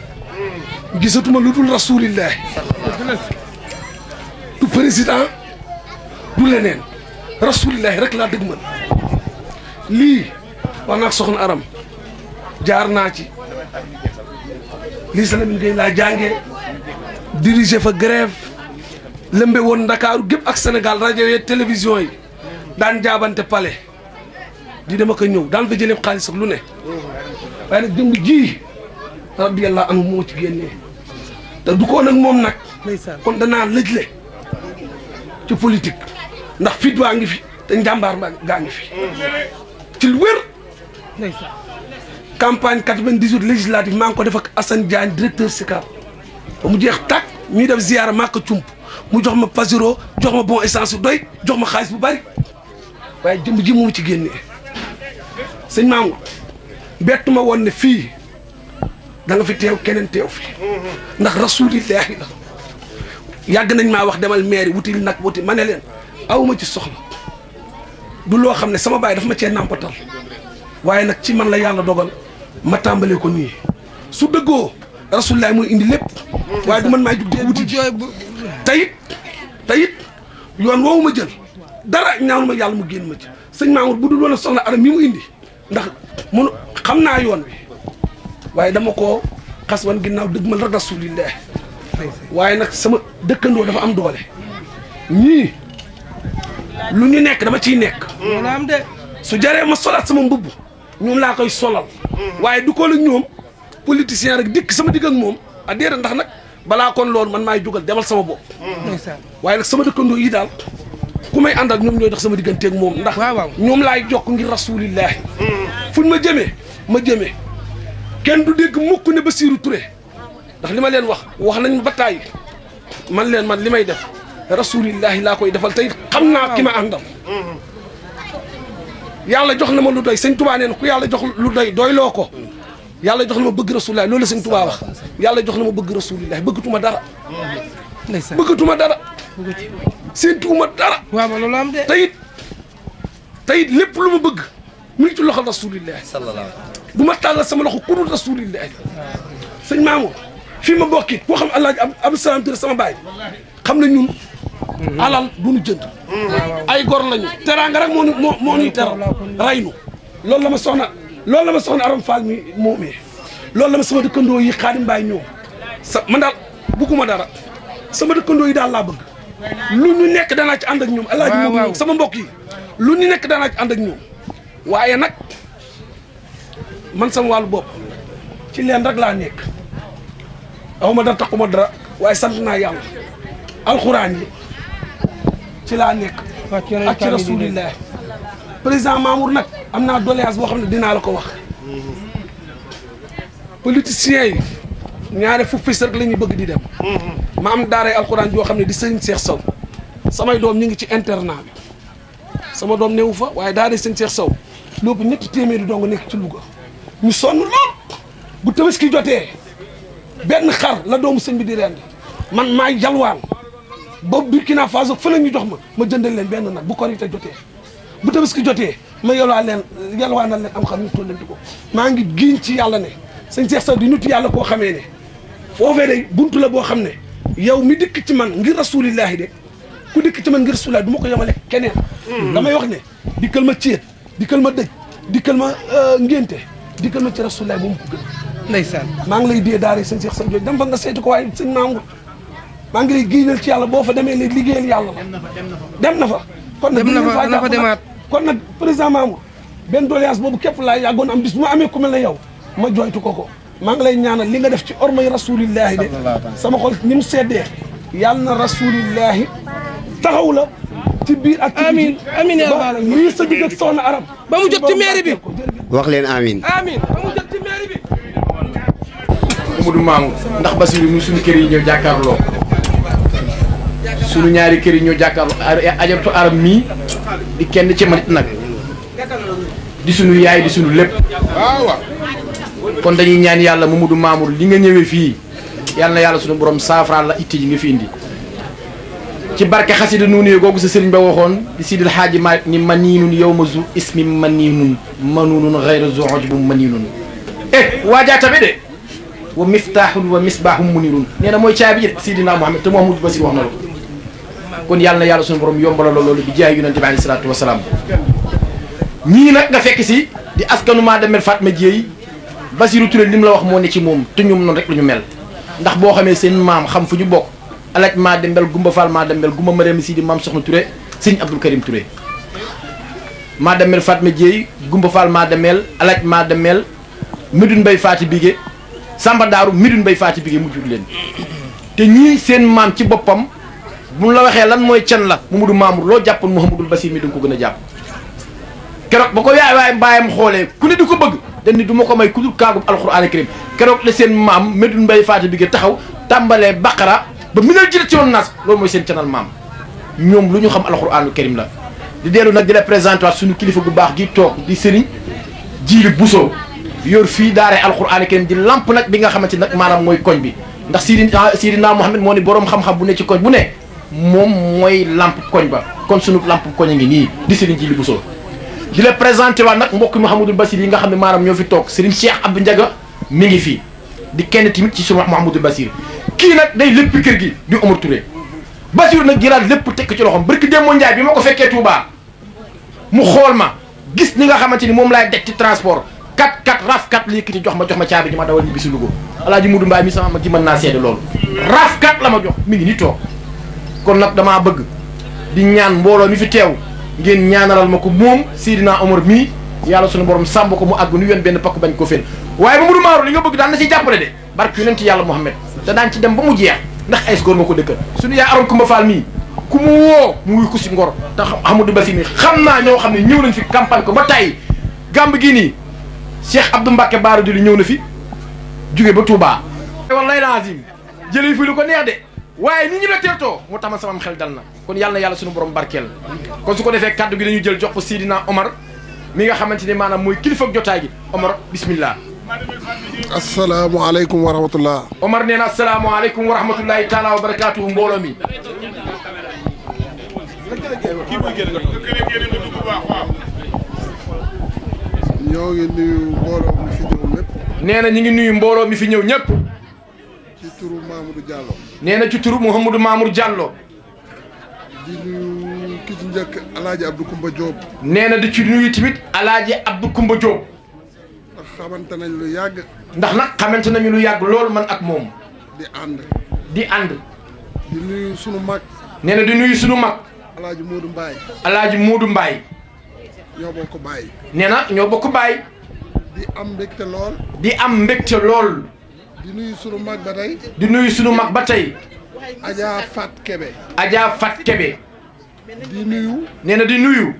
gisatuma lu dul rasulillahi du président du leneen rasulillahi rek laa dëgg man lii wax naa soxna Aram jaar naa ci lii Salamine Gueye laa jàngee diriger fa grève lëmbe woon Ndakaaru gépp ak Sénégal rajo yi télévision yi daan jaabante palais di dama ko ñëw daan fa jëlee xaalis ak lu ne waaye nag jëmb ji radiyallahu anhu moo ci génnee te du ko nag moom nag kon danaa lëjle ci politique ndax fit waa ngi fi te njàmbaar gaa ngi fi ci lu wér campagne 98 législative maa ngi ko def ak Assane Diagne directeur SICAP ba mu jeex tàkk ñuy def ziyaara Màkka Cump mu jox ma pasero jox ma bon essence su doy jox ma xaalis bu bari waaye jëmb ji mu ci génnee sëñ Mamour bettu ma woon ne fii da nga fi teew keneen teew fi ndax rasulillahi la yàgg nañ maa wax demal mairie wutil nag wuti ma ne leen awma ci soxla du loo xam ne sama baay dafa ma cee nàmpatal waaye nag ci man la yàlla dogal ma tàmbalee ko nii su dëggoo rasulillahi mooy indi lépp waaye du man maay jug di wuti tayit yoon woowu ma jël dara ñaanu ma yàlla mu génn ma ci sëñ Mamour bu dul woon soxna Aram mi mu indi ndax mun xam naa yoon wi waaye dama koo xas wan ginnaaw dëgg man rek rasulillah waaye nag sama dëkkandoo dafa am doole ñii lu ñu nekk dama ciy nekk su jaree ma solaat sama mbubb ñoom laa koy solal waaye du ko la ñoom politicien rek dikk sama digg ak moom a déedéet ndax nag balaa kon loolu man maay jógal demal sama bopp waaye nag sama dëkkandoo yi daal ku may ànd ak ñoom ñooy dox sama digganteeg moom ndax ñoom laay jokk ngir rasulillahi fuñ ma jëmee kenn du dégg mukk ne Bassirou Touré ndax li ma leen wax nañ ba tàyyi man leen man li may def rasulillahi laa koy defal tey xam naa ki ma àndal yàlla jox na ma lu doy sëñ Touba neen ku yàlla jox lu doy doyloo ko yàlla jox na ma bëgg rasulillahi loolu la sëñ Touba wax yàlla jox na ma bëgg rasulillahi bëggatuma dara séentuwuma dara waaw loolu am de tayit lépp lu ma bëgg mu ngi ci loxo rasulillahi du ma tàllal sama loxo ku dul rasulillahi sëñ Mamour fii ma bokki koo xam Alaaji Abdou Salam Touré sama baay xam na ñun alal du ñu jënd ay gor lañu teraanga rek moo ñuy teral ray nu loolu la ma soxna Aram Fall mi moomee loolu la ma sama dëkkandoo yi Xaadim Mbaay ñoom man daal bugguma dara sama dëkkandoo yi daal laa bëgg lu ñu nekk danaa ci ànd ak ñoom alaaji moom sama mbokk yi lu ñu nekk danaa ci ànd ak ñoom waaye nag man sama wàllu bopp ci leen rek laa nekk awma dara taxuma dara waaye sant naa yàlla alxuraan yi ci laa nekk ak ci rasulillah président Mamour nag am naa doléance boo xam ne dinaa la ko wax politiciens yi ñaare fu fis rek la ñuy bëgg di dem ma am daaray alxuraan yoo xam ne di sëñ Cheikh Sow samay doom ñu ngi ci internat bi sama doom newu fa waaye daaray sëñ Cheikh Sow loolu ñetti téeméeri dong nekk ci Louga ñu sonn lool bu tabaski jotee benn xar la doomu sëñ bi di rend man maay jalwaan ba Burkina Faso fële ñu jox ma jëndal leen benn nag bu korite jotee bu tabaski jotee ma yalwaanal leen am xam ñu tollanti ko maa ngi giñ ci yàlla ne sëñ Cheikh Sow di nit yàlla koo xamee ne foofee de buntu la boo xam ne yow mi dikk ci man ngir rasulillahi de ku dikk ci man ngir rasulillahi du ma ko yemale keneen damay wax ne dikkal ma céet dikkal ma dëj dikkal ma ngénte dikkal ma ci rasulillahi moom ko gën ndeysaan maa ngi lay dee daare sëñ Cheikh sa jooj dem fa nga seeti ko waaye sëñ Mamour maa ngi lay giiñal ci yàlla boo fa demee léegi liggéeyal yàlla dem na fa kon nag dana fa demaat kon nag président Mamour benn doléance boobu képp laa yàggoon am bis bu ma amee ku mel ne yow ma jooytu ko maa ngi lay ñaanal li nga def ci ormay rasulillahi de sama xol ni mu seddee yàlla na rasulillahi taxaw la ci biir ak amiin amiin yaa rabbal aalamiin lii sa digg ak soxna Aram ba mu jot ci mairie bi wax leen amiin amiin ba mu jot ci mairie bi Mamadou Mamour ndax Bassirou mu suñu kër yi ñëw jàkkaarloo suñu ñaari kër yi ñëw jàkkaarloo ajaratu Aram mii di kenn ci manit nag di suñu yaay di suñu lépp waaw kon dañuy ñaan yàlla Mamadou Mamour li nga ñëwee fii yàlla na yàlla suñu borom saafaraal la itti ji nga fi indi ci barke xasida nuunu googu sa sëriñ ba waxoon di sidil xaaji ma ni maniinun yow ma zu ismi maniinun manunun xayra zooj bu maniinun waajaa tabe de wa miftaaxun wa misbaaxum munirun nee na mooy caabi ji sidina Muhammad te Mouhamadou Bassir wax na la kon yàlla na yàlla suñu borom yombala loolu bi jaay yonente bi alayhi salaatu wasalaam ñii nag nga fekk si di askanu maa demel Fatma Dieye Bassirou Touré li mu la wax moo ne ci moom te ñoom noonu rek lu ñu mel ndax boo xamee seen maam xam fu ñu bokk alaj maa dembel gumba fall maa dembel gumba Mariam Sidi maam soxna Touré sëñ Abdoul Karim Touré maa demel Fatma Dieye gumba fall maa demel alaj maa demel Médoune Mbaye Faati Bigué Samba Daaru Médoune Mbaye Faati Bigué mu jur leen te ñii seen maam ci boppam bu la waxee lan mooy can la Mamadou Mamour loo jàppoon Mouhamadoul Bassir mi da nga ko gën a jàpp keroog ba ko yaay waaye mbaayam xoolee ku ne di ko bëgg dañ ni du ma ko may ku dul kaagub alxuraan karim keroog la seen maam Médoune Mbaye Faati Bigué taxaw tàmbalee Baqara ba minal jël ci woon naas loolu mooy seen canal maam ñoom lu ñu xam alxuraanu karim la di dellu nag di la présenté waat suñu kilifa gu baax gi toog di sëriñ Jiili Bousso yor fii daaree alxuraanu karim di lamp nag bi nga xamante nag maanaam mooy koñ bi ndax Sidina Muhammad moo ni boroom xam-xam bu ne ci koñ bu ne moom mooy lamp koñ ba kon suñu lamp koñ a ngi nii di sëriñ Jiili Bousso di la présenté waat nag mbokk Mouhamadoul Bassir yi nga xam ne maanaam ñoo fi toog sëriñ Cheikh Abdou Ndiaga mi ngi fii di kenn tamit ci sunu Mouhamadoul Bassir kii nag day lépp kër gi di Omar Touré Bassirou nag jëlaat lépp tekk ci loxoom barki Demba Ndiaye bi ma ko fekkee Touba mu xool ma gis ni nga xamante ni moom laay deg ci transport 4-4 raf-4 lii kiti jox ma caabi ji ma dawal ñibbi si Louga Alaaji Mudu Mbaay mi sama mag ji mën naa seede loolu raf-4 la ma jox mi ngi ni toog kon nag damaa bëgg di ñaan mbooloo mi fi teew ngeen ñaanalal ma ko moom Seydina Omar mii yàlla sunu borom sàmb ko mu àgg nu yoon benn pakk bañ ko fen waaye Mamadou Mamour li nga bëgg daan na ci jàppale de barke yonent yàlla Muhammad te daan ci dem ba mu jeex ndax ay góor ma ko dëkkal suñu yaay Aram Kumba Fall mii ku mu woo mu wuy ko si ngor te Amadou Bassir mi xam naa ñoo xam ne ñëw nañ fi campagne ko ba tey gàmb gii nii Cheikh Abdou Mbacke Baara Duli ñëw na fi jóge ba Touba wallahi lazim jëlee fi lu ko neex de waaye ni ñu la teertoo moo tax man sama xel dal na kon yàlla na yàlla suñu borom barkeel kon su ko defee kaddu gi dañu jël jox ko Seydina Omar mi nga xamante ne maanaam mooy kilifa ak jotaay gi Omar bismillah asalaamaaleykum wa rahmatullah Omar nee na asalaamaaleykum wa rahmatullahi taala wa barakaatuhu mbooloo mi ñoo ngi nuyu mbooloo mi fi ñëw ñëpp nee na ñu ngi nuyu mbooloo mi fi ñëw ñëpp ci turu Mamadou Diallo nee na ci turu Mouhamadou Mamour Diallo di nuyu ki ci njëkk Alaaji Abdou Koumba Diop nee na di ci nuyu tamit Alaaji Abdou Koumba Diop ndax xamante nañ lu yàgg ndax nag xamante nañu lu yàgg loolu man ak moom di ànd di nuyu sunu mag nee na di nuyu sunu mag Alaaji Modou Mbaye Alaaji Modou Mbaye ñoo bokk bàyyi nee na ñoo bokk bàyyi di am mbégte lool di am mbégte lool di nuyu sunu mag ba tey di nuyu sunu mag ba tey Adja Fat Kebe Adja Fat Kebe di nuyu nee na di nuyu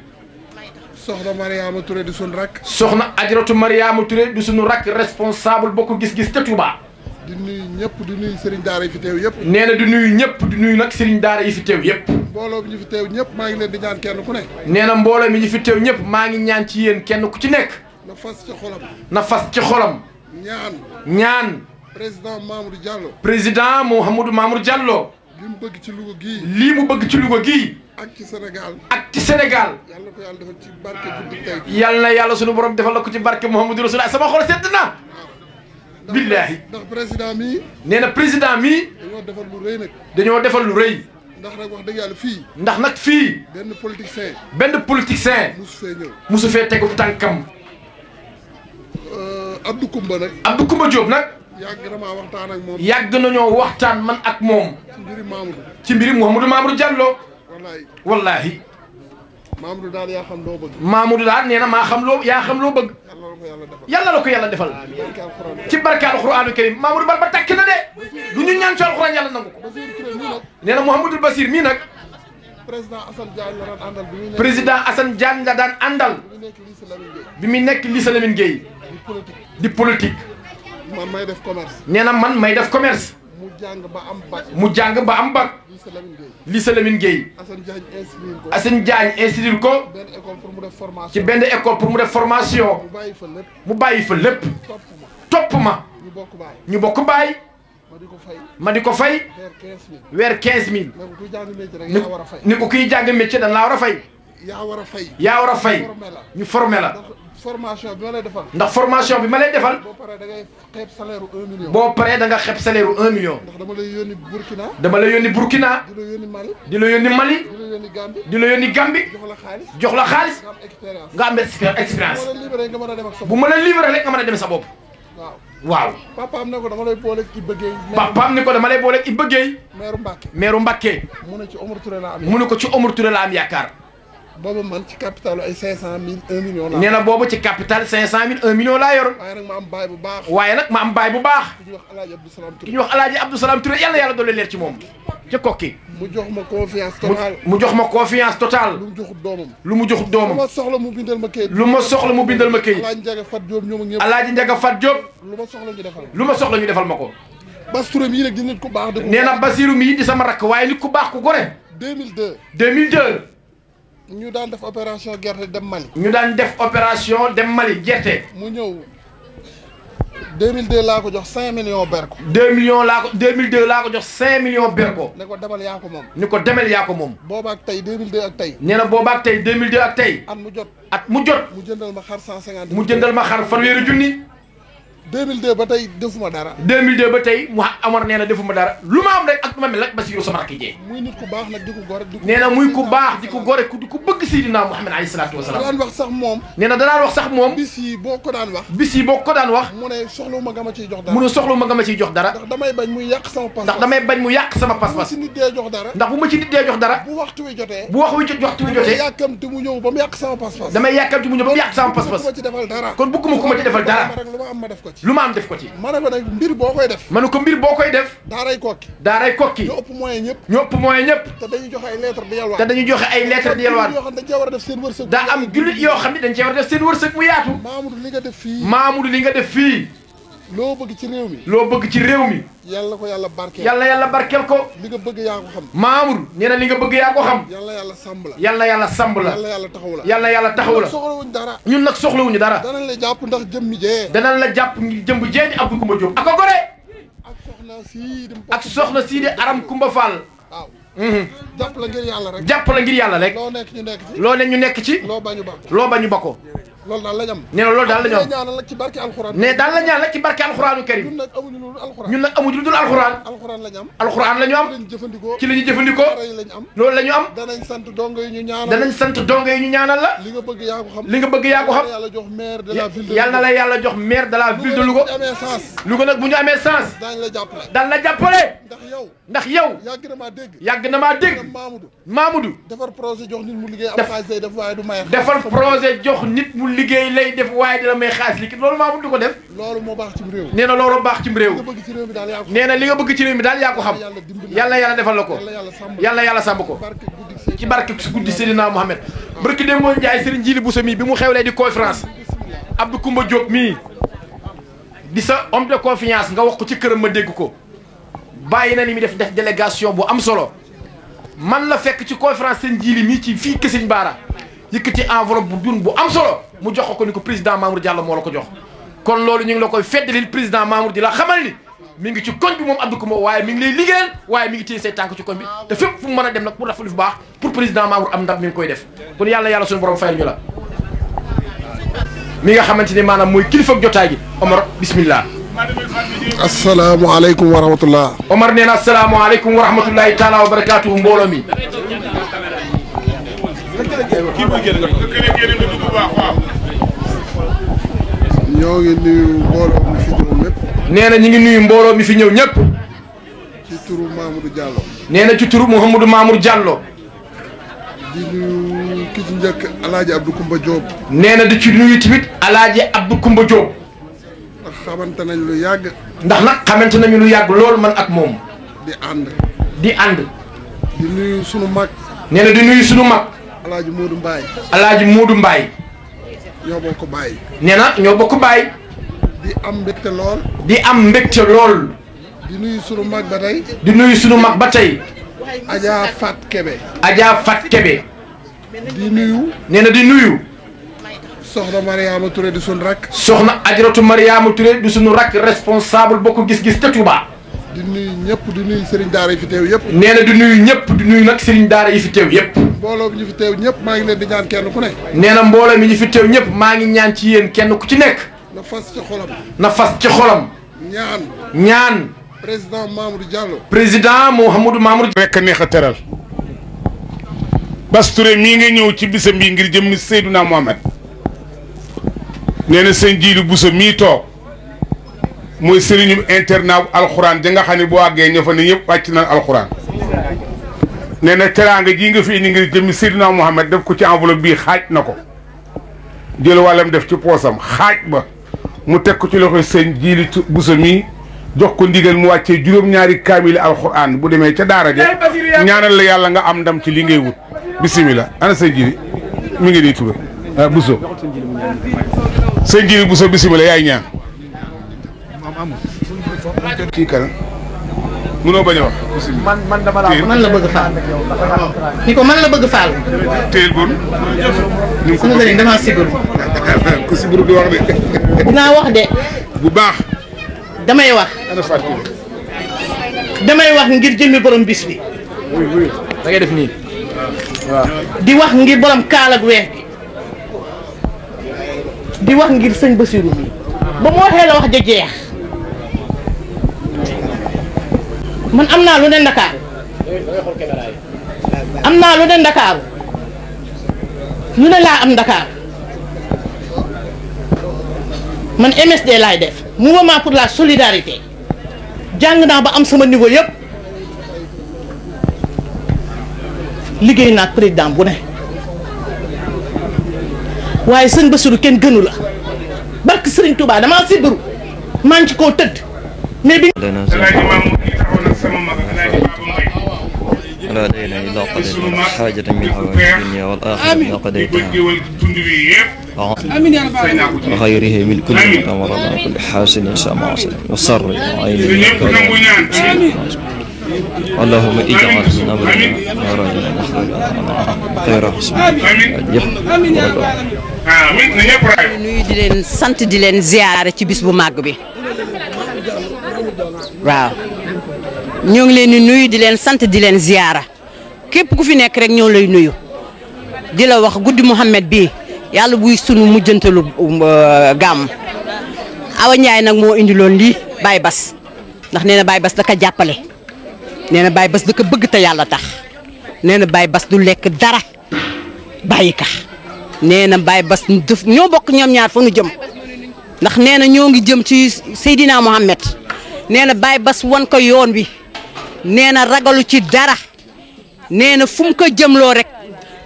soxna Mariama Touré di sunu rakk soxna Ajaratu Mariama Touré di sunu rakk responsable bokk gis-gis te Touba di nuyu ñëpp di nuyu Serigne Daara yi fi teew yëpp nee na di nuyu ñëpp di nuyu nag Serigne Daara yi fi teew yëpp mbooloo bi ñu fi teew ñëpp maa ngi leen di ñaan kenn ku ne nee na mbooloo mi ñu fi teew ñëpp maa ngi ñaan ci yéen kenn ku ci nekk na fas ci xolam na fas ci xolam ñaan président Mamadou Diallo président Mouhamadou Mamour Diallo li mu bëgg ci Louga gii lii mu bëgg ci Louga gii ak ci Sénégal ak ci Sénégal yàlla ko yàlla defal ci barke guddi tey yàlla na yàlla sunu borom defal la ko ci barke Mouhamadou Rasulullah sama xol sedd na billaahi ndax président mii nee na président mii dañoo defal lu rëy nag dañoo defal lu rëy ndax nag wax dëgg yàlla fii ndax nag fii benn politicien musu fee tegu tànkam Abdou Koumba nag. Abdou Koumba Diop nag. yàgg na maa waxtaan ak moom. yàgg nañoo waxtaan man ak moom. ci mbiri Mamadou. ci mbiri Mouhamadou Mamadou Diallo. wallaahi. Mamadou daal yaa xam loo bëgg. Mamadou daal nee na maa xam loo yaa xam loo bëgg. yàlla la ko yàlla defal. ci barke alxuraanu karim Mamadou bal ba takk na de. du ñu ñaan ci alxuraan yàlla nangu ko. nee na Mouhamadou Bassir mii nag. président Assane Diagne la daan àndal bi muy nekk. président Assane Diagne la daan àndal. bi muy nekk lycée Lamine Gueye. di politique. man may def commerce. nee na man may def commerce. mu jàng ba am bac. mu jàng ba am bac. lycée Lamine Gueye. Assane Diagne inscrire ko. Assane Diagne inscrire ko. benn école pour mu def formation. ci benn école pour mu def formation. mu bàyyi fa lépp. mu bàyyi fa lépp. topp ma. ñu bokk baay. ñu bokk baay. ma di ko fay. ma di ko fay. weer 15 000. weer 15 000. ne ko kuy jàng métier rek yaa war a fay. ni ko kuy jàng métier dañ laa war a fay. yaa war a fay. yaa war a fay. ñu formé la. formation bi ma lay defal. ndax formation bi ma lay defal. boo paree da ngay xeeb salaire u 1 million. boo paree da nga xeeb salaire u 1 million. ndax dama lay yónni Burkina. dama lay yónni Burkina. di la yónni Mali. di la yónni Mali. di la yónni Gambie. di la yónni Gambie. jox la xaalis. jox la xaalis. nga am expérience. nga am expérience. bu ma la libéré nga mën a dem ak sa bopp. bu ma la libéré rek nga mën a dem sa bopp. waaw. waaw. papaam ne ko dama lay boole Ibba Gueye. papaam ne ko dama lay boole Ibba Gueye. meeru Mbacke. meeru Mbacke. mu ne ci Omar Touré la am. mu ne ko ci Omar Touré la am yaakaar. boobu man ci capital ay 500 000 1 million laa. nee na boobu ci capital 500 000 1 million laa yor. waaye nag ma am baay bu baax. waaye nag ma am baay bu baax. ku ñuy wax El Hadj Abdou Salam Touré. ki ñuy wax El Hadj Abdou Salam Touré yàlla yàlla doole leer ci moom. ci kokki. mu jox ma confiance totale. mu jox ma confiance totale. lu mu joxut doomam. lu mu joxut doomam. lu ma soxla mu bindal ma kayit. lu ma soxla mu bindal ma kayit. Alaaji Njaga Fat Diop ñoom ak ñëpp. Alaaji Njaga Fat Diop. lu ma soxla ñu defal. lu ma soxla ñu defal ma ko. Bass Touré mii nag di nit ku baax. nee na Basiru mii di sama rakk waaye nit ku baax ku gore. 2002. 2002. ñu daan def opération gerte dem Mali. ñu daan def opération dem Mali gerte. mu ñëw 2002 laa ko jox 5 millions ber ko. 2 millions laa ko 2002 laa ko jox 5 millions ber ko. ne ko demal yaa ko moom. ni ko demel yaa ko moom. boobaak tey 2002 ak tey. nee na boobaak tey 2002 ak tey. at mu jot. at mu jot. mu jëndal ma xar 150. mu jëndal ma xar fanweeri junni. 2002 ba tey defuma dara. 2002 ba tey mu Amar nee na defuma dara lu ma am rek ak ma mel rek Basiru sama rakk jee. muy nit ku baax nag di ko gore. nee na muy ku baax di ko gore di ko bëgg Seydina Muhammad alayhi salaatu wa salaam. daan wax sax moom. nee na danaan wax sax moom. bis yi boo ko daan wax. bis yi boo ko daan wax. mu ne soxlawuma nga ma ciy jox dara. mu ne soxlawuma nga ma ciy jox dara. ndax damay bañ muy yàq sama pas-pas. ndax damay bañ mu yàq sama pas-pas. bu ma ci nit dee jox dara. ndax bu ma ci nit dee jox dara. bu waxtu wi jotee. bu waxtu wi jotee. damay yàkkamti mu ñëw ba mu yàq sama pas-pas. damay yàkkamti mu ñëw ba mu yàq sama pas-pas. ci defal dara. kon bëgguma ku ma ci defal dara. lu ma am ma def ko ci. lu ma am def ko ci. ma ne ko nag mbir boo koy def. ma ne ko mbir boo koy def. daaray kokki. daaray kokki. ñoo ëpp moyen ñëpp. ñoo ëpp moyen ñëpp. te dañuy joxe ay lettre di yalwaan. te dañuy joxe ay lettre di yalwaan. yoo xam ne dañ cee war a def seen wërsëg. daa am jullit yoo xam ne dañ cee war a def seen wërsëg mu yaatu. Mamadou li nga def fii. Mamadou li nga def fii. loo bëgg ci réew mi. loo bëgg ci réew mi. yàlla ko yàlla barkeel. yàlla barkeel ko. li nga bëgg yaa ko xam. Mamadou nee na li nga bëgg yaa ko xam. yàlla sàmb la. yàlla sàmb la. yàlla taxaw la. yàlla taxaw la. soxlawuñ dara. ñun nag soxlawuñu dara. danañ la jàpp ndax jëmmi jee. danañ la jàpp ngir jëmb jee di Abdou Koumba Diop. ak ko gore. ak soxna sii di Aram Koumba Fall. waaw. jàpp la ngir yàlla rek. jàpp la ngir yàlla rek. loo nekk ñu nekk ci. loo ne ñu nekk ci. loo bañu ba ko. loo bañu ba ko. loolu daal la ñu am. nee na loolu daal la ñu am. ñaanal nag ci barke alxuraan. ne daal la ñaan nag ci barke alxuraanu karim. ñun nag amuñu lu dul alxuraan. ñun nag amuñu lu dul alxuraan. alxuraan la ñu am. alxuraan la ñu am. ci lañu jëfandikoo. ci la ñu jëfandikoo. lañ am. loolu la ñu am. danañ sant dongo yi ñu ñaanal. danañ sant dongo yi ñu ñaanal la. li nga bëgg yaa ko xam. li nga bëgg yaa ko xam. yàlla jox maire de la ville de yàlla na la yàlla jox maire de la ville de Louga. Louga nag bu ñu amee sens. daañu la jàppale. daan la jàppale. ndax yow. yàgg na maa dégg. yàgg na maa dégg. Mamadou. defar projet jox nit mu liggéey am xaalis lay def waaye du may. defar projet jox nit mu liggéey lay def waaye dina may xaalis li loolu Mamadou du ko def. loolu moo baax ci réew. nee na loolu baax ci réew. nee na li nga bëgg ci réew mi daal yaa ko xam. yàlla defal la ko. yàlla sàmm ko. ci barke su guddi Seydina Mohamed. barke dem moo Njaay Serigne Djili Bousso mii bi mu xewlee di conférence. Abdou Koumba Diop mii di sa homme de confiance nga wax ko ci këram ma dégg ko. bàyyi na ni mi def délégation bu am solo man la fekk ci conférence seen Djili mii ci fii Kër Sëñ Baara yëkkati enveloppe bu dun bu am solo mu jox ko ni ko président Mamour Diallo moo la ko jox. kon loolu ñu ngi la koy feddalil président Mamour di la xamal ni mi ngi ci koñ bi moom Abdou Koumba waaye mi ngi lay liggéeyal waaye mi ngi téye say tànk ci koñ bi te fépp fu mu mën a dem nag pour def lu baax pour président Mamour am ndam mi ngi koy def kon yàlla suñu borom fayal ñu la. mi nga xamante ni maanaam mooy kilifa ak jotaay gi Omar bismillah. asalaamaaleykum wa rahmatulah. Omar nee na asalaamaaleykum wa rahmatulahi taala wa barakaatuhu mbooloo mi. ñoo ngi nuyu mbooloo mi fi ñëw ñëpp. nee na ñu ngi nuyu mbooloo mi fi ñëw ñëpp. ci turu Mamadou Diallo. nee na ci turu Mouhamadou Mamour Diallo. di nuyu ki ci njëkk El Hadj Abdou Koumba Diop. nee na di ci nuyu tamit El Hadj Abdou Koumba Diop. ndax xamante nañ lu yàgg. ndax nag xamante nañu lu yàgg lool man ak moom. di ànd. di ànd. di nuyu sunu mag. nee na di nuyu sunu mag. El Hadj Modou Mbaye. El Hadj Modou Mbaye. ñoo bokk baay. nee na ñoo bokk baay. di am mbégte lool. di am mbégte lool. di nuyu sunu mag ba tey. di nuyu sunu mag ba tey. Adja Fat Kebe. Adja Fat Kebe. di nuyu. nee na di nuyu. Soxna Mariama Touré di sunu rakk. Soxna Ajaratu Mariama Touré di sunu rakk responsable bokk gis-gis te Touba. di nuyu ñëpp di nuyu Serigne Daara yi fi teew yëpp. nee na di nuyu ñëpp di nuyu nag Serigne Daara yi fi teew yëpp. mbooloo bi ñu fi teew ñëpp maa ngi leen di ñaan kenn ku ne. nee na mbooloo mi ñu fi teew ñëpp maa ngi ñaan ci yéen kenn ku ci nekk. na fas ci xolam. na fas ci xolam. ñaan. président Mamadou Diallo. président Mouhamadou Mamour. rekk neex a teral Bass Touré mii nga ñëw ci bisam bii ngir jëm Seydouna Mohamed nee na sëñ Jiilu Buso mii toog mooy sëriñu internat alxuraan ja nga xam ne boo àggee ña fa ne ñëpp wàcc na alxuraan nee na teraanga jii nga fi indi ngir jëm Seydouna Mohamed def ko ci enveloppe bii xaaj na ko jël wàllam def ci poosam xaaj ba mu teg ko ci loxoy sëñ Jiilu Buso mii jox ko ndigal mu wàccee juróom-ñaari kaamil alxuraan bu demee ca daara ja ñaanal la yàlla nga am ndam ci li ngay wut bisimilah ana sëñ Jili mi ngi nii Touré Bousso sëñ Jili Bousso bisimilah yaay ñaan kii kan mënoo bañ a wax bisimilah man dama la man la bëgg faal ni ko man la bëgg faal téel bon ñu ko suñu sëriñ dama siburu ku siburu di wax de dinaa wax de bu baax damay wax ngir jëmmi borom bis bi da ngay def nii waaw di wax ngir borom kaal ak weex bi di wax ngir sëñ Basiru bi ba mu waxee la wax ja jeex man am naa lu ne Ndakaaru am naa lu ne Ndakaaru lu ne laa am Ndakaaru man MSD laay def mouvement pour la solidarité jàng naa ba am sama niveau yëpp liggéey naa ak président bu ne waaye sëñ Bassirou kenn gënu la barke Sëriñ Touba damaa sibbiru maa ngi ci koo tëdd mais bi ولا دين إلا قضيت حاجة من حوائج الدنيا والآخرة إلا قضيتها وغيره من كل أمر كل حاسن سمع وصر وعين اللهم اجعل من أمرنا ما رجل نخرج خير حسن nuyu di leen sant di leen ziyaare ci bis bu màgg bi waaw ñoo ngi leen di nuyu di leen sant di leen ziyaara képp ku fi nekk rek ñoo lay nuyu di la wax guddi Mouhamed bii yàlla buy sunu mujjantalu gàmm Awa Ndiaye nag moo indi loon lii Baye Bass ndax nee na Baye Bass da ka jàppale nee na Baye Bass da ko bëgg te yàlla tax nee na Baye Bass du lekk dara bàyyi ka nee na Baye Bass ñoo bokk ñoom ñaar fa nu jëm ndax nee na ñoo ngi jëm ci Seydina Mohamed nee na Baye Bass wan ko yoon wi nee na ragalu ci dara nee na fu mu ko jëmloo rek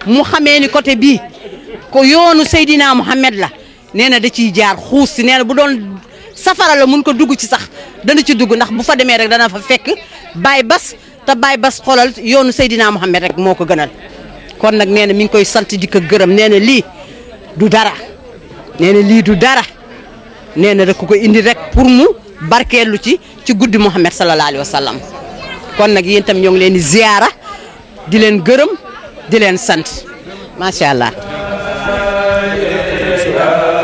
mu xamee ni côté bii ko yoonu Seydina Mohamed la nee na da ciy jaar xuus si nee na bu doon safara la mun ko dugg ci sax dana ci dugg ndax bu fa demee rek dana fa fekk Baye Bass te Baye Bass xoolal yoonu Seydina Mohamed rek moo ko gënal kon nag nee na mi ngi koy sant di ko gërëm nee na lii du dara nee na lii du dara nee na da ko indi rek pour mu barkeelu ci guddi Mouhamed sallallahu alayhi wa sallam kon nag yéen tam ñoo ngi leen di ziyaara di leen gërëm di leen sant macha allah. Bismillah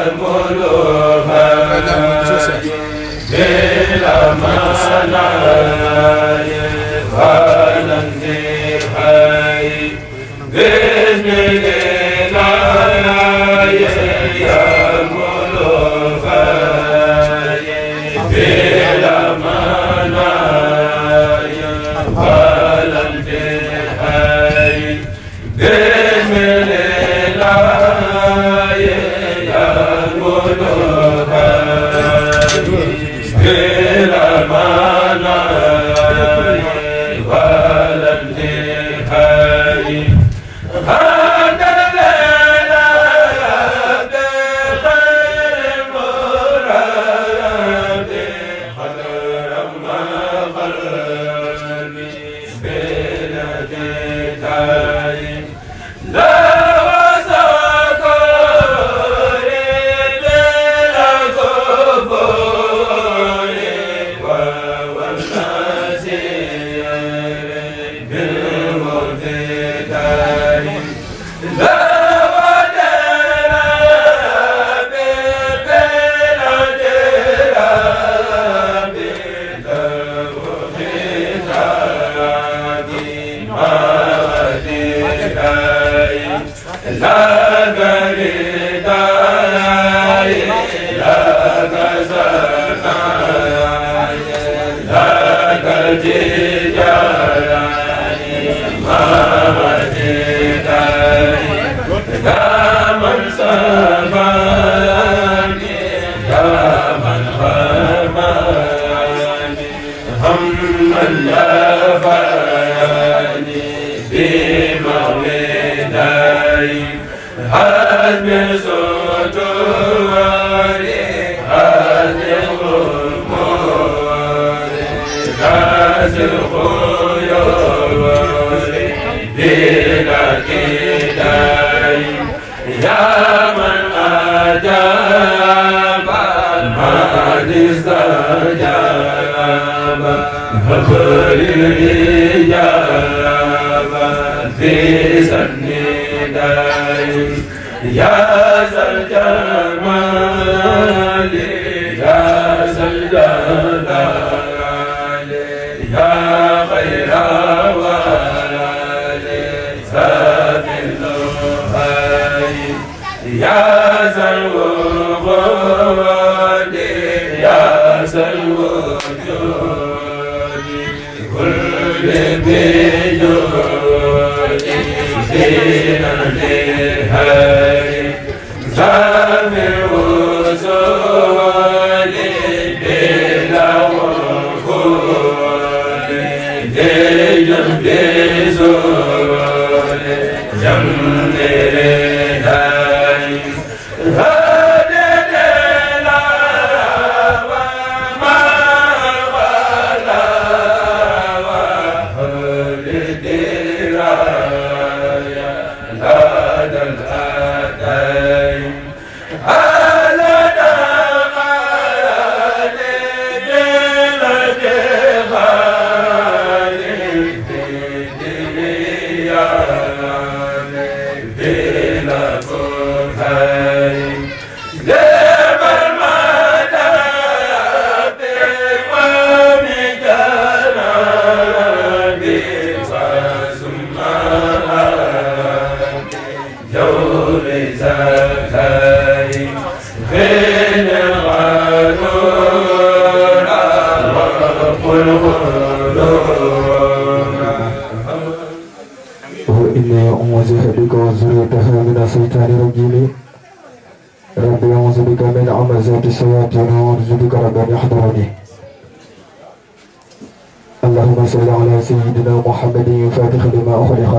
اللهم صل على سيدنا محمد فاتح لما أخلق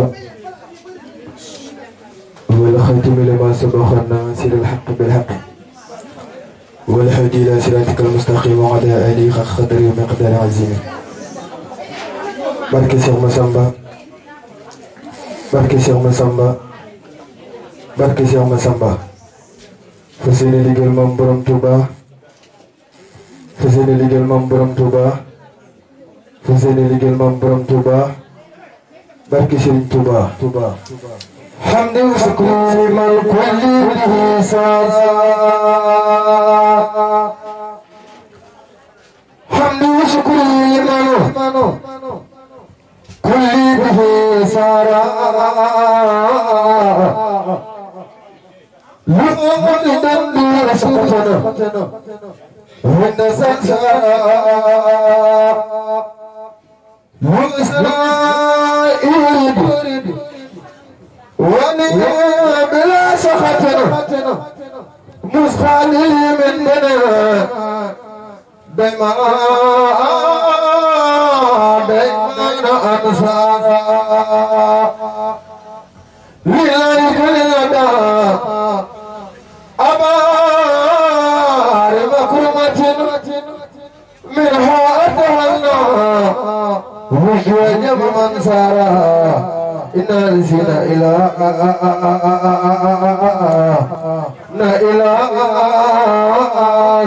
والخاتم لما سبق الناصر الحق بالحق والهادي إلى صراطك المستقيم وعلى آله حق قدر ومقدار عظيم. barke Cheikh Massamba barke Cheikh Massamba barke Cheikh Massamba fas yéene liggéeyal Maam Borom Touba fas yéene liggéeyal Maam Borom Touba fas yéene liggéeyal Maam Borom Touba barke Serigne Touba Touba hamdu shukri man kulli bihi sara hamdu shukri man kulli bihi sara lu'udan bi rasatana wanda sansa وإسرائيل ونيا بلا سخطنا مسخالي من بنا بما بيننا أنصار لله لله أبار مكرمة منها أتهلنا وجوه من سارا إنا نسينا إلى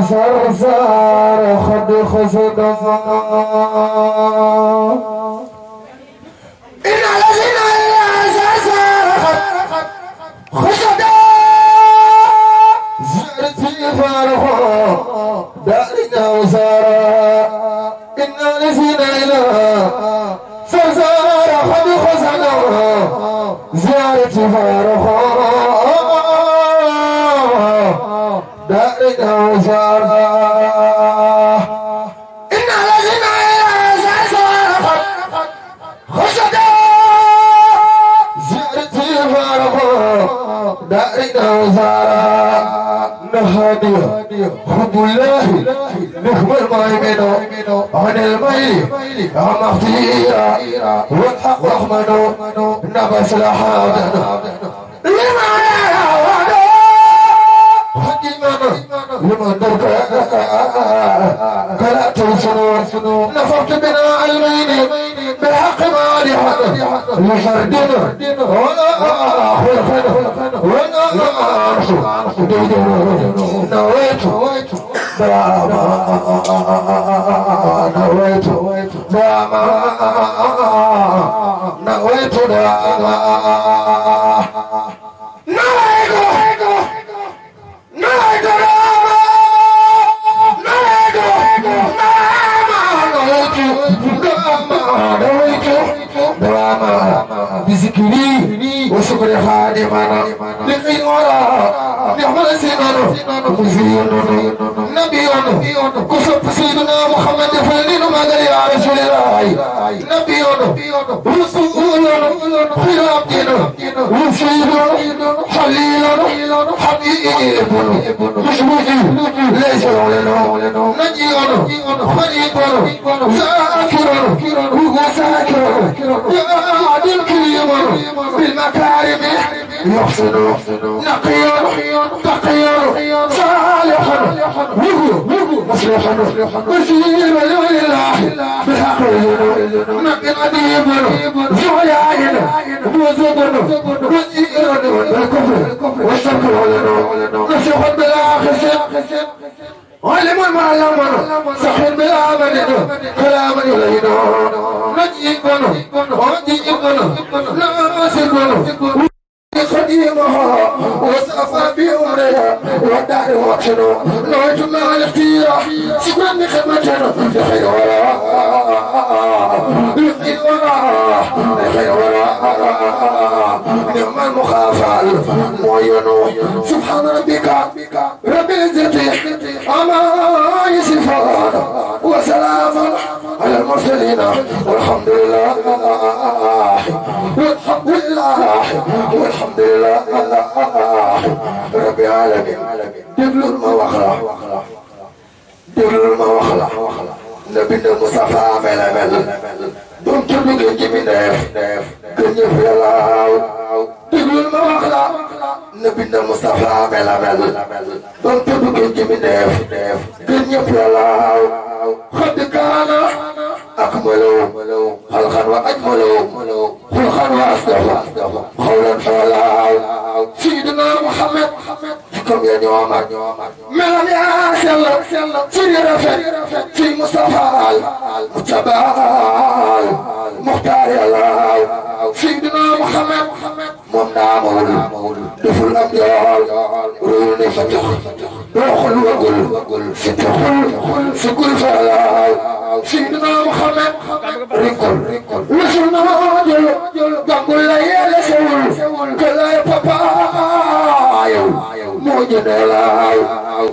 سرسار خد خسدا إنا نسينا إلى سرسار خسدا زرتي فارخا دارنا وسارا إنا نسينا إلى سرسار خد خسدا زيارتي فارخا دارنا وسارا إنا نسينا إلى سرسار هادي حب الله نحو المؤمن عن الميل مختيرا والحق رحمن نبس الحاضن لما لمن درك قرأت السنون نفرت بنا المين بالحق مالحا لفردنا ولا نويت دراما نويت دراما نويت دراما بذكري وشكر خادمنا لقي وراء نعمل سنان مزين نبي كسب سيدنا محمد فلين مدى يا رسول الله نبي رسول خير عبدنا وسيد حليل حبيب مشبوه ليس لنا نجي خليل ساكر وساكر يا عدل كريم بالمكارم يحسن نقي تقي صالح مصلح وسير لله بالحق نقي أديب زعيان وزبر وزير الكفر والشرك نصيح بالآخر علم المعلم سخر بالعمل كلام يلين نجيب ناصر خديمها وسافى بأمرها ودار وقتنا نويت مع الاختيار شكرا لخدمتنا لخير وراء لخير وراء لخير وراء نعم المخافى معين سبحان ربك رب العزة عما يصفون وسلام على المرسلين والحمد لله والحمد لله والحمد لله رب العالمين دبل المواخلة دبل المواخلة نبينا المصطفى ململ دمت بجنج من نف كنف يلاو دبل المواخلة نبينا المصطفى ململ دمت بجنج من نف كنف يلاو خد كان أكملوا خلقا وأجملوا خلقا وأصدقوا قولا فعلا سيدنا محمد فيكم يا نعمة ملم يا سلم في رفت في مصطفى المتبع مختار الله سيدنا محمد ممنع مول دفل الأمجال روني فتح روح وقل فتح فعلا سيدنا محمد ريكول وصلنا جل قبل ليالي سول كلا يا بابا موجود لا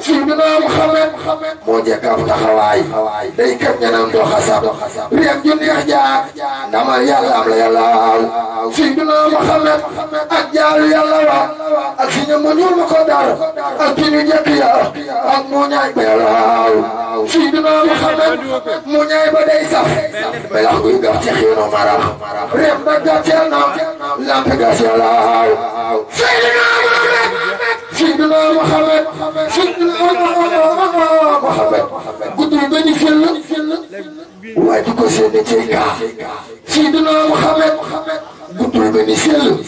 سيدنا محمد موجود كف تخواي دايكم ينام دو خساب ريم جوني احجاك نما يلا سيدنا محمد اجال يلا اكيني مونيو مقدار اكيني جكيا اموناي بيلا سيدنا محمد موناي بداي صف بلا كوي غاف تي خيرو مارا ريم دا تيلنا لامب غاسيلا سيدنا محمد سيدنا محمد قدر بني فيل وايتو كو سيدي تيكا سيدنا محمد قدر بني فيل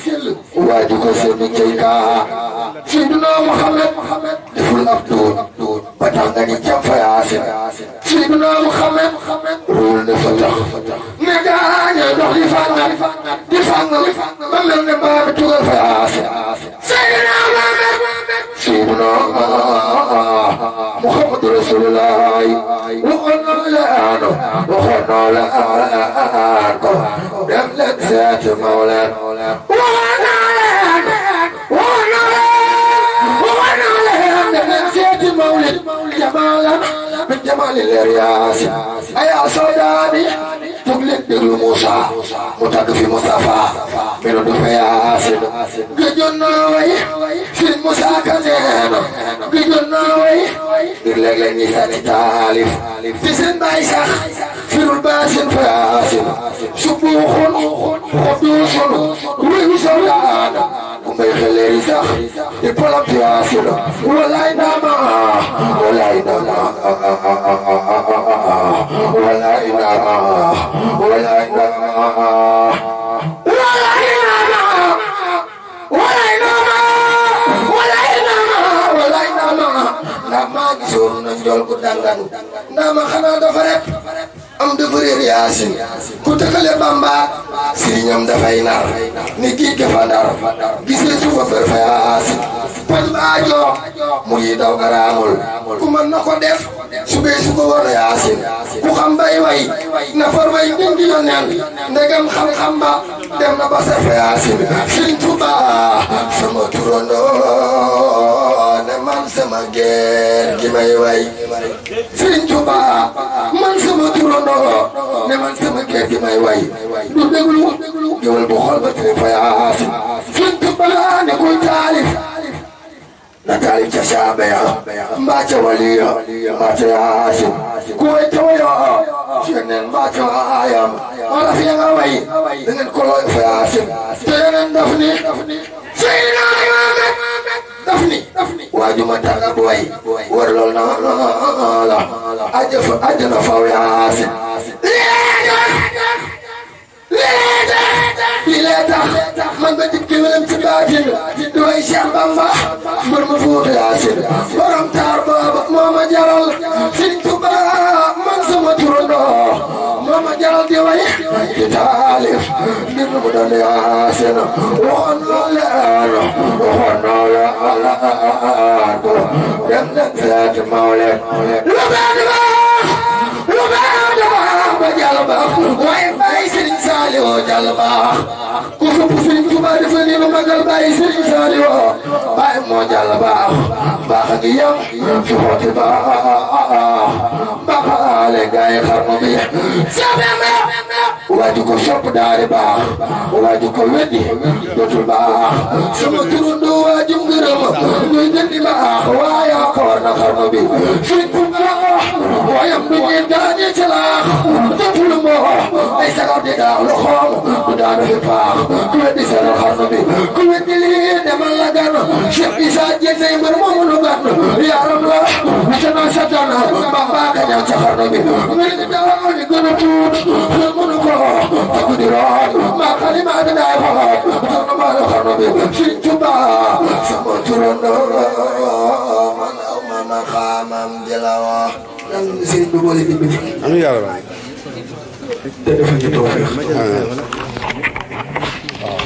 وايتو كو سيدي تيكا سيدنا محمد دفل أبدون بطاقني جنفا ياسين سيدنا محمد رول نفتح نقاني دخلي فانا ممن نباب تغل فياسين سيدنا سيدنا محمد رسول الله وقلنا لآنه نملك ذات مولانا وقلنا نملك ذات مولد جمالا من جمال الرياس أيا سوداني jóg leen déglu Moussa mu tàgg fi Moustapha melo du fa Yaasin gëjoon naa way Sëriñ Moussa Ka neena gëjoon naa way ngir léeg-léeg ñi sàcc taalif te seen baay sax firul baasin fa Yaasin subuuxun xuduusun wéyu sawlaana ku may xeleeri sax di polam fi Yaasin walaay naama walaay naama walaay naama walaay naama ndax maa gisoon na njool ku dangan ndax ma xanaa dafa rek am dafa réer Yaasin ku tëkkale Bamba sëriñam dafay nar ni kii dafa ndar gisee suufa bër fa Yaasin paj baajo mu yi daw garaamul ku mën na ko def subee su ko war Yaasin ku xam bay way na far way ndingi yoneen ndegam xam-xam ba dem na ba sa fa Yaasin Sëriñ Tuuba sama turandoo ne man sama geer gi may way Sëriñ Tuuba man sama turandoo ne man sama geer gi may way du déglu géwél bu xool ba tere fa Yaasin Sëriñ Tuuba ne koy taalif na taalif ca saabe ya mbaa ca waliya mbaa ca Yaasin ku way tawayo yeneen mbaa ca waayam wala fi nga way da ngeen ko looy fa Yaasin te yeneen daf ni Seydina Muhammad daf ni waajuma tàgga bu way war lool na la ajjana faw Yaasin lii lee tax man ba dib kéwélam ci baatin di way Cheikh Bamba mbër ma Fuuta Yaasin borom taar booba moo ma jaral Sëriñ Tuuba man sama turandoo moo ma jaral di way di taalif ngir nu mu doon Yaasin waxoon naa leen dem leen seeti Mawlid lu baax ba jàll baax waaye bàyyi Sëriñ Saaliw jàll baax ku sopp Sëriñ Tuuba dafa ni lu magal bàyyi Sëriñ Saaliw bàyyi moo jàll baax baax a ngi yam fi xooti baax baaxaale gaay xarnu bi waaju ko sopp daari baax waaju ko weddi dootul baax sama turandoo waaju ngërëm ñuy jëndi baax waaye ko war na xarnu bi Sëriñ Tuuba waayam du ñuy gaañe ci laax dootul moo ay sagar di daax lu xoom du daanu fi paax ku weddi seetal xarnu bi ku weddi lii demal la gan Cheikh Issa Diène mbër moomu lu gan yaaram la wutana satan ba baaka ñëw ci xarnu bi mbir mi daaw ni gën a tuut mënu ko te guddi root maa xali maa di daay xoot soxna maa la xarnu bi Sëriñ Tuuba sama turandoo man aw ma ma xaamam di la wax nan sëriñ bi boole bi amiin yàlla waay te defal ñu tawfiq waaw